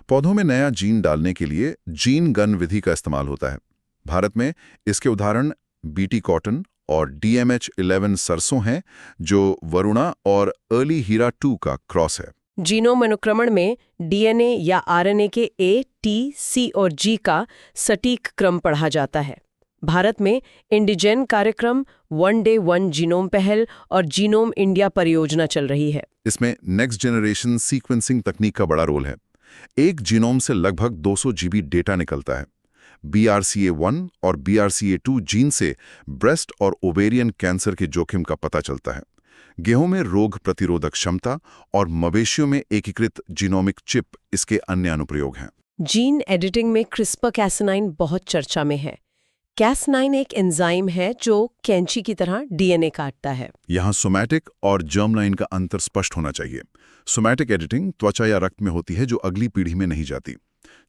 पौधों में नया जीन डालने के लिए जीन गन विधि का इस्तेमाल होता है। भारत में इसके उदाहरण BT कॉटन और DMH11 सरसों हैं, जो वरुणा और अर्ली हीरा 2 का क्रॉस है। जीनोम अनुक्रमण में DNA या RNA के A, T, C और G का सटीक क्रम पढ़ा जाता है। भारत में इंडिजेन कार्यक्रम, वन डे वन जीनोम पहल और जीनोम इंडिया परियोजना चल रही है। इसमें नेक्स्ट जनरेशन सीक्वेंसिंग तकनीक का बड़ा रोल है। एक जीनोम से लगभग 200 GB डेटा निकलता है। BRCA1 और BRCA2 जीन से ब्रेस्ट और ओवेरियन कैंसर के जोखिम का पता चलता है। गेहूं में रोग प्रतिरोधक क्षमता और मवेशियों में एकीकृत जीनोमिक चिप इसके अन्य अनुप्रयोग हैं। जीन एडिटिंग में CRISPR-Cas9 बहुत चर्चा में है। Cas9 एक एंजाइम है जो कैंची की तरह DNA काटता है। यहाँ सोमैटिक और जर्मलाइन का अंतर स्पष्ट होना चाहिए। सोमैटिक एडिटिंग त्वचा या रक्त में होती है जो अगली पीढ़ी में नहीं जाती,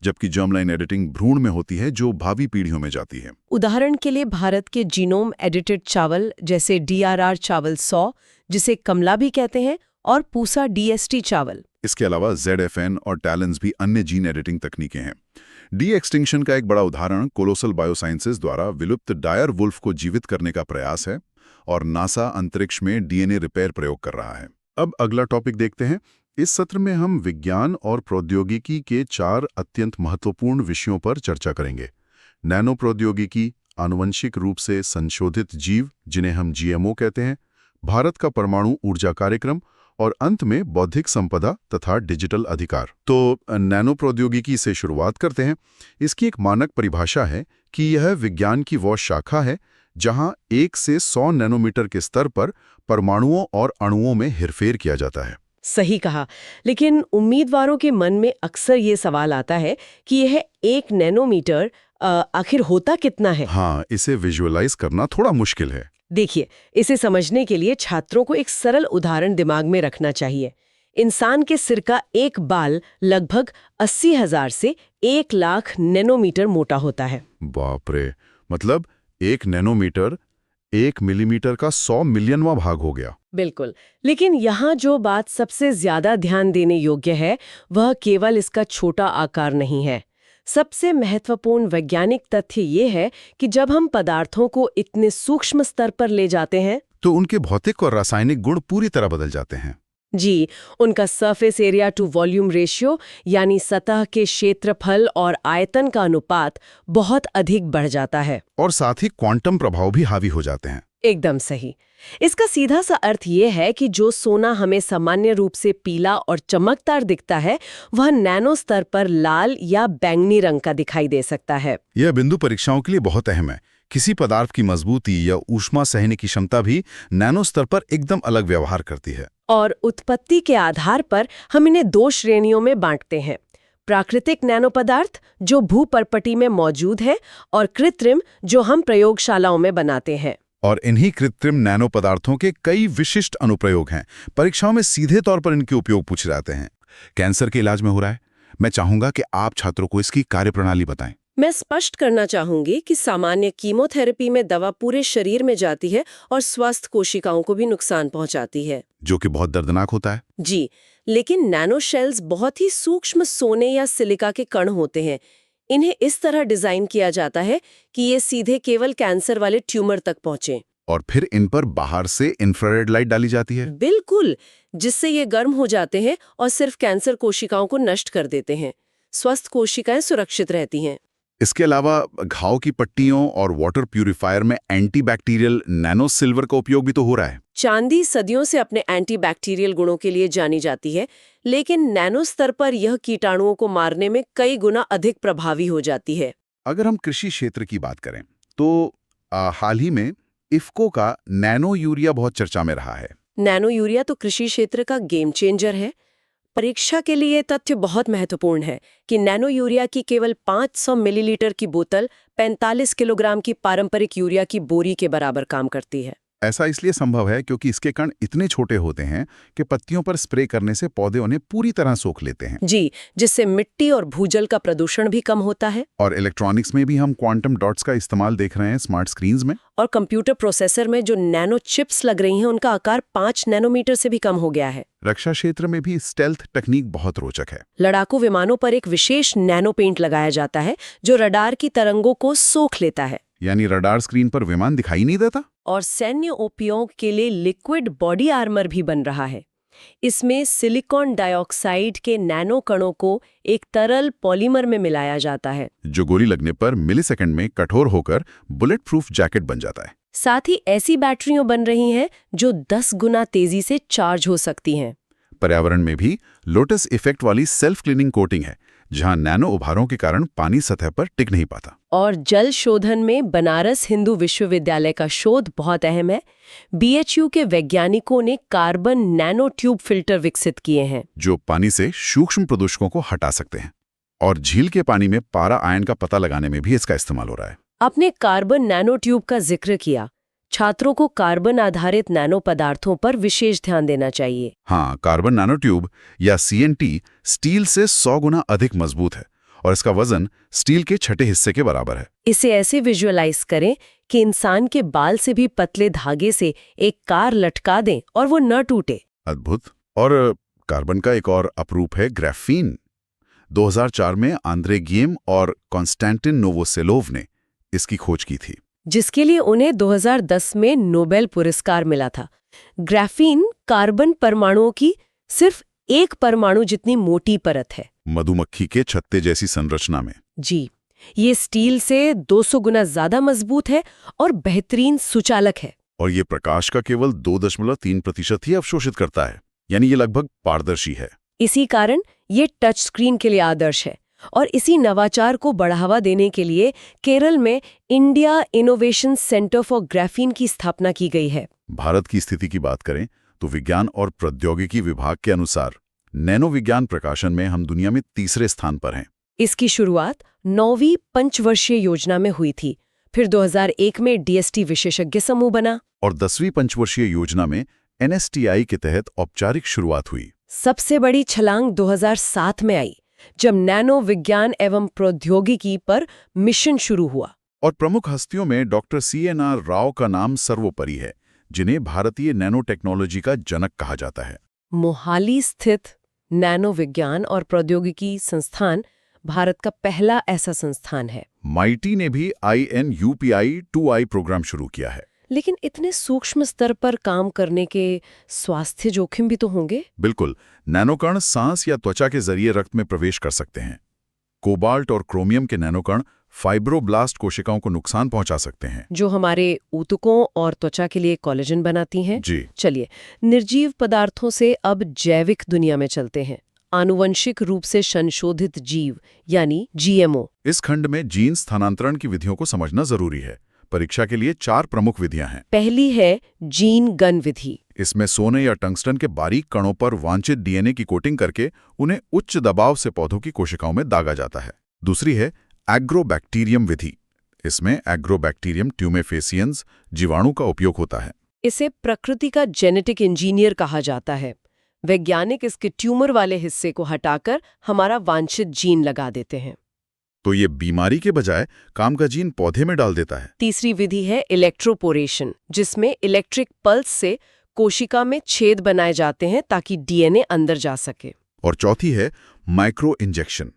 जबकि जर्मलाइन एडिटिंग भ्रूण में होती है जो भावी पीढ़ियों में जाती है। उदाहरण के लिए भारत के जीनोम एडिटेड चावल जैसे DRR चावल 100, जिसे कमला भी कहते हैं, और पूसा DST चावल। इसके अलावा ZFN और टैलेंस भी अन्य जीन एडिटिंग तकनीकें हैं। डी एक्सटिंक्शन का एक बड़ा उदाहरण कोलोसल बायोसाइंसेज द्वारा विलुप्त डायर वुल्फ को जीवित करने का प्रयास है, और नासा अंतरिक्ष में DNA रिपेयर प्रयोग कर रहा है। अब अगला टॉपिक देखते हैं। इस सत्र में हम विज्ञान और प्रौद्योगिकी के 4 अत्यंत महत्वपूर्ण विषयों पर चर्चा करेंगे। नैनो प्रौद्योगिकी, आनुवंशिक रूप से संशोधित जीव जिन्हें हम GMO कहते हैं, भारत का परमाणु ऊर्जा कार्यक्रम और अंत में बौद्धिक संपदा तथा डिजिटल अधिकार। तो नैनो प्रौद्योगिकी से शुरुआत करते हैं। इसकी एक मानक परिभाषा है कि यह विज्ञान की वो शाखा है जहां 1 से 100 नैनोमीटर के स्तर पर परमाणुओं और अणुओं में हेरफेर किया जाता है। सही कहा, लेकिन उम्मीदवारों के मन में अक्सर ये सवाल आता है कि यह 1 नैनोमीटर आखिर होता कितना है? हाँ, इसे विजुअलाइज करना थोड़ा मुश्किल है। देखिए, इसे समझने के लिए छात्रों को एक सरल उदाहरण दिमाग में रखना चाहिए। इंसान के सिर का एक बाल लगभग 80,000 से 1 लाख नैनोमीटर मोटा होता है। बाप रे, मतलब 1 नैनोमीटर 1 मिलीमीटर का 100 मिलियनवां भाग हो गया। बिल्कुल, लेकिन यहाँ जो बात सबसे ज्यादा ध्यान देने योग्य है वह केवल इसका छोटा आकार नहीं है। सबसे महत्वपूर्ण वैज्ञानिक तथ्य ये है कि जब हम पदार्थों को इतने सूक्ष्म स्तर पर ले जाते हैं तो उनके भौतिक और रासायनिक गुण पूरी तरह बदल जाते हैं। जी, उनका surface area to volume ratio यानी सतह के क्षेत्रफल और आयतन का अनुपात बहुत अधिक बढ़ जाता है। और साथ ही क्वांटम प्रभाव भी हावी हो जाते हैं। एकदम सही। इसका सीधा सा अर्थ ये है कि जो सोना हमें सामान्य रूप से पीला और चमकदार दिखता है, वह नैनो स्तर पर लाल या बैंगनी रंग का दिखाई दे सकता है। यह बिंदु परीक्षाओं के लिए बहुत अहम है, किसी पदार्थ की मजबूती या ऊष्मा सहने की क्षमता भी नैनो स्तर पर एकदम अलग व्यवहार करती है। और उत्पत्ति के आधार पर हम इन्हें 2 श्रेणियों में बांटते हैं। प्राकृतिक नैनो पदार्थ जो भूपर्पटी में मौजूद है और कृत्रिम जो हम प्रयोगशालाओं में बनाते हैं। और इन्हीं कृत्रिम नैनो पदार्थों के कई विशिष्ट अनुप्रयोग हैं। परीक्षाओं में सीधे तौर पर इनके उपयोग पूछे जाते हैं। कैंसर के इलाज में हो रहा है। मैं चाहूंगा कि आप छात्रों को इसकी कार्यप्रणाली बताएं। मैं स्पष्ट करना चाहूंगी कि सामान्य कीमोथेरेपी में दवा पूरे शरीर में जाती है और स्वस्थ कोशिकाओं को भी नुकसान पहुंचाती है, जो कि बहुत दर्दनाक होता है। जी। लेकिन नैनो शेल्स बहुत ही सूक्ष्म सोने या सिलिका के कण होते हैं। इन्हें इस तरह डिजाइन किया जाता है कि ये सीधे केवल कैंसर वाले ट्यूमर तक पहुंचे। और फिर इन पर बाहर से इंफ्रारेड लाइट डाली जाती है। बिल्कुल, जिससे ये गर्म हो जाते हैं और सिर्फ कैंसर कोशिकाओं को नष्ट कर देते हैं। स्वस्थ कोशिकाएं सुरक्षित रहती हैं। इसके अलावा घाव की पट्टियों और वाटर प्यूरिफायर में एंटीबैक्टीरियल नैनो सिल्वर का उपयोग भी तो हो रहा है। चांदी सदियों से अपने एंटीबैक्टीरियल गुणों के लिए जानी जाती है, लेकिन नैनो स्तर पर यह कीटाणुओं को मारने में कई गुना अधिक प्रभावी हो जाती है। अगर हम कृषि क्षेत्र की बात करें तो हाल ही में इफ्को का नैनो यूरिया बहुत चर्चा में रहा है। नैनो यूरिया तो कृषि क्षेत्र का गेम चेंजर है। परीक्षा के लिए तथ्य बहुत महत्वपूर्ण है कि नैनो यूरिया की केवल 500 मिलीलीटर की बोतल 45 किलोग्राम की पारंपरिक यूरिया की बोरी के बराबर काम करती है। ऐसा इसलिए संभव है क्योंकि इसके कण इतने छोटे होते हैं कि पत्तियों पर स्प्रे करने से पौधे उन्हें पूरी तरह सोख लेते हैं। जी, जिससे मिट्टी और भूजल का प्रदूषण भी कम होता है। और इलेक्ट्रॉनिक्स में भी हम क्वांटम डॉट्स का इस्तेमाल देख रहे हैं स्मार्ट स्क्रीन्स में। और कंप्यूटर प्रोसेसर में जो नैनो चिप्स लग रही हैं उनका आकार 5 नैनोमीटर से भी कम हो गया है। रक्षा क्षेत्र में भी स्टेल्थ टेक्निक बहुत रोचक है। लड़ाकू विमानों पर एक विशेष नैनो पेंट लगाया जाता है जो रडार की तरंगों को सोख लेता है। यानी रडार स्क्रीन पर विमान दिखाई नहीं देता। और सैन्य उपयोग के लिए लिक्विड बॉडी आर्मर भी बन रहा है। इसमें सिलिकॉन डाइऑक्साइड के नैनो कणों को एक तरल पॉलीमर में मिलाया जाता है, जो गोली लगने पर मिलीसेकंड में कठोर होकर बुलेट प्रूफ जैकेट बन जाता है। साथ ही ऐसी बैटरियां बन रही हैं जो 10 गुना तेजी से चार्ज हो सकती हैं। पर्यावरण में भी लोटस इफेक्ट वाली सेल्फ क्लीनिंग कोटिंग है, जहां नैनो उभारों के कारण पानी सतह पर टिक नहीं पाता। और जल शोधन में बनारस हिंदू विश्वविद्यालय का शोध बहुत अहम है। BHU के वैज्ञानिकों ने कार्बन नैनो ट्यूब फिल्टर विकसित किए हैं, जो पानी से सूक्ष्म प्रदूषकों को हटा सकते हैं। और झील के पानी में पारा आयन का पता लगाने में भी इसका इस्तेमाल हो रहा है। आपने कार्बन नैनो ट्यूब का जिक्र किया। छात्रों को कार्बन आधारित नैनो पदार्थों पर विशेष ध्यान देना चाहिए। हाँ, कार्बन नैनो ट्यूब या CNT स्टील से 100 गुना अधिक मजबूत है और इसका वजन स्टील के छठे हिस्से के बराबर है। इसे ऐसे विजुअलाइज करें कि इंसान के बाल से भी पतले धागे से एक कार लटका दें और वो न टूटे। अद्भुत। और कार्बन का एक और अपरूप है ग्राफीन। 2004 में आंद्रे गियम और कॉन्स्टेंटिन नोवोसेलोव ने इसकी खोज की थी, जिसके लिए उन्हें 2010 में नोबेल पुरस्कार मिला था। ग्राफीन कार्बन परमाणुओं की सिर्फ एक परमाणु जितनी मोटी परत है, मधुमक्खी के छत्ते जैसी संरचना में। जी, ये स्टील से 200 गुना ज्यादा मजबूत है और बेहतरीन सुचालक है। और ये प्रकाश का केवल 2.3% ही अवशोषित करता है, यानी ये लगभग पारदर्शी है। इसी कारण ये टच स्क्रीन के लिए आदर्श है। और इसी नवाचार को बढ़ावा देने के लिए केरल में India innovation centre for graphene की स्थापना की गई है। भारत की स्थिति की बात करें तो विज्ञान और प्रौद्योगिकी विभाग के अनुसार नैनो विज्ञान प्रकाशन में हम दुनिया में 3रे स्थान पर हैं। इसकी शुरुआत 9वीं पंचवर्षीय योजना में हुई थी। फिर 2001 में DST विशेषज्ञ समूह बना और 10वीं पंचवर्षीय योजना में NSTI के तहत औपचारिक शुरुआत हुई। सबसे बड़ी छलांग 2007 में आई, जब नैनो विज्ञान एवं प्रौद्योगिकी पर मिशन शुरू हुआ। और प्रमुख हस्तियों में डॉक्टर CNR राव का नाम सर्वोपरि है, जिन्हें भारतीय नैनो टेक्नोलॉजी का जनक कहा जाता है। मोहाली स्थित नैनो विज्ञान और प्रौद्योगिकी संस्थान भारत का पहला ऐसा संस्थान है। MIT ने भी INUPI-2I प्रोग्राम शुरू किया है। लेकिन इतने सूक्ष्म स्तर पर काम करने के स्वास्थ्य जोखिम भी तो होंगे। बिल्कुल। नैनोकण सांस या त्वचा के जरिए रक्त में प्रवेश कर सकते हैं। कोबाल्ट और क्रोमियम के नैनोकण फाइब्रोब्लास्ट कोशिकाओं को नुकसान पहुंचा सकते हैं, जो हमारे ऊतकों और त्वचा के लिए कोलेजन बनाती हैं। जी। चलिए, निर्जीव पदार्थों से अब जैविक दुनिया में चलते हैं। आनुवंशिक रूप से संशोधित जीव यानी GMO। इस खंड में जीन स्थानांतरण की विधियों को समझना जरूरी है। परीक्षा के लिए 4 प्रमुख विधियां हैं। पहली है जीन गन विधि। इसमें सोने या टंगस्टन के बारीक कणों पर वांछित डीएनए की कोटिंग करके उन्हें उच्च दबाव से पौधों की कोशिकाओं में दागा जाता है। दूसरी है एग्रोबैक्टीरियम विधि। इसमें एग्रोबैक्टीरियम ट्यूमेफेसियंस जीवाणु का उपयोग होता है। इसे प्रकृति का जेनेटिक इंजीनियर कहा जाता है। वैज्ञानिक इसके ट्यूमर वाले हिस्से को हटाकर हमारा वांछित जीन लगा देते हैं। तो ये बीमारी के बजाय काम का जीन पौधे में डाल देता है। तीसरी विधि है इलेक्ट्रोपोरेशन, जिसमें इलेक्ट्रिक पल्स से कोशिका में छेद बनाए जाते हैं ताकि डीएनए अंदर जा सके। और चौथी है माइक्रो इंजेक्शन।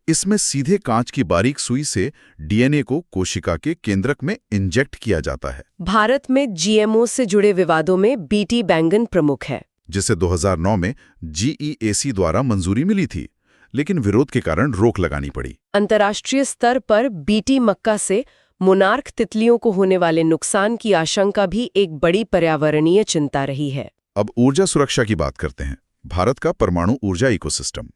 इसमें सीधे कांच की बारीक सुई से डीएनए को कोशिका के केंद्रक में इंजेक्ट किया जाता है। भारत में जीएमओ से जुड़े विवादों में बीटी बैंगन प्रमुख है, जिसे 2009 में जीईएसी द्वारा मंजूरी मिली थी, लेकिन विरोध के कारण रोक लगानी पड़ी। अंतर्राष्ट्रीय स्तर पर बीटी मक्का से मोनार्क तितलियों को होने वाले नुकसान की आशंका भी एक बड़ी पर्यावरणीय चिंता रही है। अब ऊर्जा सुरक्षा की बात करते हैं। भारत का परमाणु ऊर्जा इकोसिस्टम।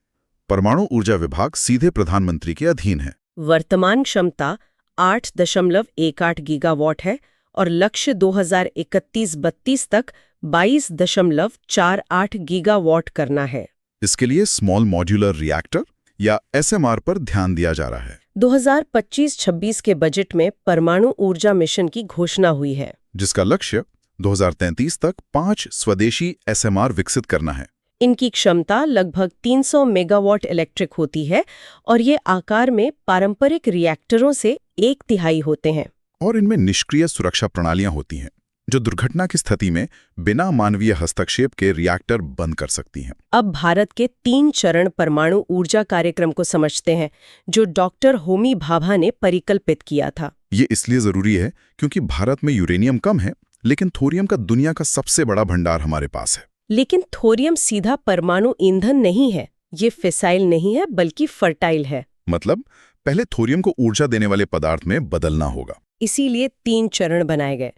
परमाणु ऊर्जा विभाग सीधे प्रधानमंत्री के अधीन है। वर्तमान क्षमता 8.18 गीगावाट है और लक्ष्य 2031-32 तक 22.48 गीगावाट करना है। इसके लिए स्मॉल मॉड्यूलर रिएक्टर या एसएमआर पर ध्यान दिया जा रहा है। 2025-26 के बजट में परमाणु ऊर्जा मिशन की घोषणा हुई है, जिसका लक्ष्य 2033 तक 5 स्वदेशी एसएमआर विकसित करना है। इनकी क्षमता लगभग 300 मेगावाट इलेक्ट्रिक होती है और ये आकार में पारंपरिक रिएक्टरों से 1/3 होते हैं। और इनमें निष्क्रिय सुरक्षा प्रणालियां होती हैं, जो दुर्घटना की स्थिति में बिना मानवीय हस्तक्षेप के रिएक्टर बंद कर सकती हैं। अब भारत के 3 चरण परमाणु ऊर्जा कार्यक्रम को समझते हैं, जो डॉक्टर होमी भाभा ने परिकल्पित किया था। ये इसलिए जरूरी है क्योंकि भारत में यूरेनियम कम है, लेकिन थोरियम का दुनिया का सबसे बड़ा भंडार हमारे पास है। लेकिन थोरियम सीधा परमाणु ईंधन नहीं है। ये फिसाइल नहीं है, बल्कि फर्टाइल है। मतलब पहले थोरियम को ऊर्जा देने वाले पदार्थ में बदलना होगा। इसीलिए 3 चरण बनाए गए।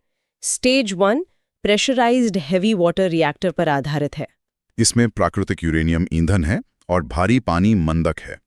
Stage 1 pressurised heavy water reactor पर आधारित है। इसमें प्राकृतिक यूरेनियम ईंधन है और भारी पानी मंदक है।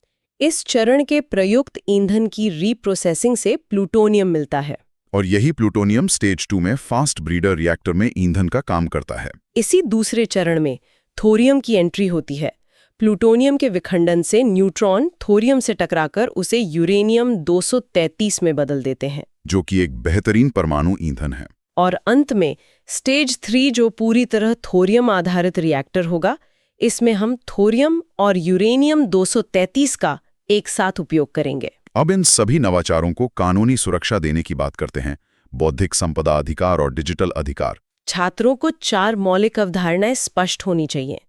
इस चरण के प्रयुक्त ईंधन की रीप्रोसेसिंग से प्लूटोनियम मिलता है और यही प्लूटोनियम स्टेज 2 में फास्ट ब्रीडर रिएक्टर में ईंधन का काम करता है। इसी दूसरे चरण में थोरियम की एंट्री होती है। प्लूटोनियम के विखंडन से न्यूट्रॉन थोरियम से टकराकर उसे यूरेनियम 233 में बदल देते हैं, जो कि एक बेहतरीन परमाणु ईंधन है। और अंत में स्टेज 3 जो पूरी तरह थोरियम आधारित रिएक्टर होगा। इसमें हम थोरियम और यूरेनियम 233 का एक साथ उपयोग करेंगे। अब इन सभी नवाचारों को कानूनी सुरक्षा देने की बात करते हैं। बौद्धिक संपदा अधिकार और डिजिटल अधिकार। छात्रों को 4 मौलिक अवधारणाएं स्पष्ट होनी चाहिए।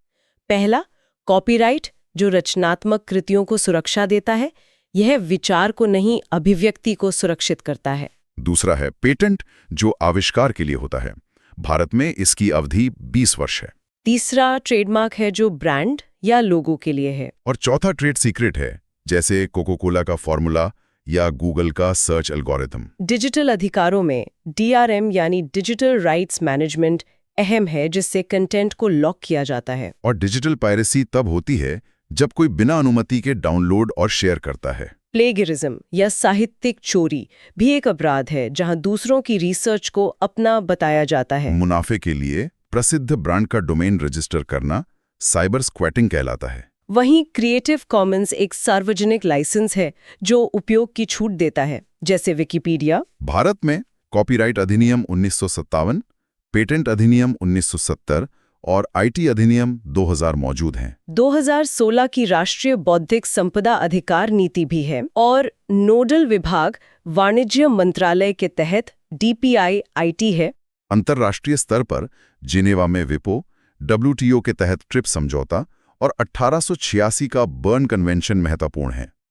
पहला, कॉपीराइट, जो रचनात्मक कृतियों को सुरक्षा देता है। यह विचार को नहीं, अभिव्यक्ति को सुरक्षित करता है। दूसरा है पेटेंट, जो आविष्कार के लिए होता है। भारत में इसकी अवधि 20 वर्ष है। तीसरा, ट्रेडमार्क है, जो ब्रांड या लोगो के लिए है। और चौथा ट्रेड सीक्रेट है, जैसे कोको कोला का फॉर्मूला या गूगल का सर्च एल्गोरिथम। डिजिटल अधिकारों में DRM यानी डिजिटल राइट्स मैनेजमेंट अहम है, जिससे कंटेंट को लॉक किया जाता है। और डिजिटल पायरेसी तब होती है जब कोई बिना अनुमति के डाउनलोड और शेयर करता है। प्लेगियरिज्म या साहित्यिक चोरी भी एक अपराध है, जहां दूसरों की रिसर्च को अपना बताया जाता है। मुनाफे के लिए प्रसिद्ध ब्रांड का डोमेन रजिस्टर करना साइबर स्क्वैटिंग कहलाता है। वहीं क्रिएटिव कॉमन्स एक सार्वजनिक लाइसेंस है, जो उपयोग की छूट देता है, जैसे विकिपीडिया। भारत में कॉपीराइट अधिनियम 1957, पेटेंट अधिनियम 1970 और IT अधिनियम 2000 मौजूद हैं। 2016 की राष्ट्रीय बौद्धिक संपदा अधिकार नीति भी है और नोडल विभाग वाणिज्य मंत्रालय के तहत DPI IT है। अंतर्राष्ट्रीय स्तर पर जिनेवा में विपो, WTO के तहत ट्रिप्स समझौता और 1886 का बर्न कन्वेंशन महत्वपूर्ण है।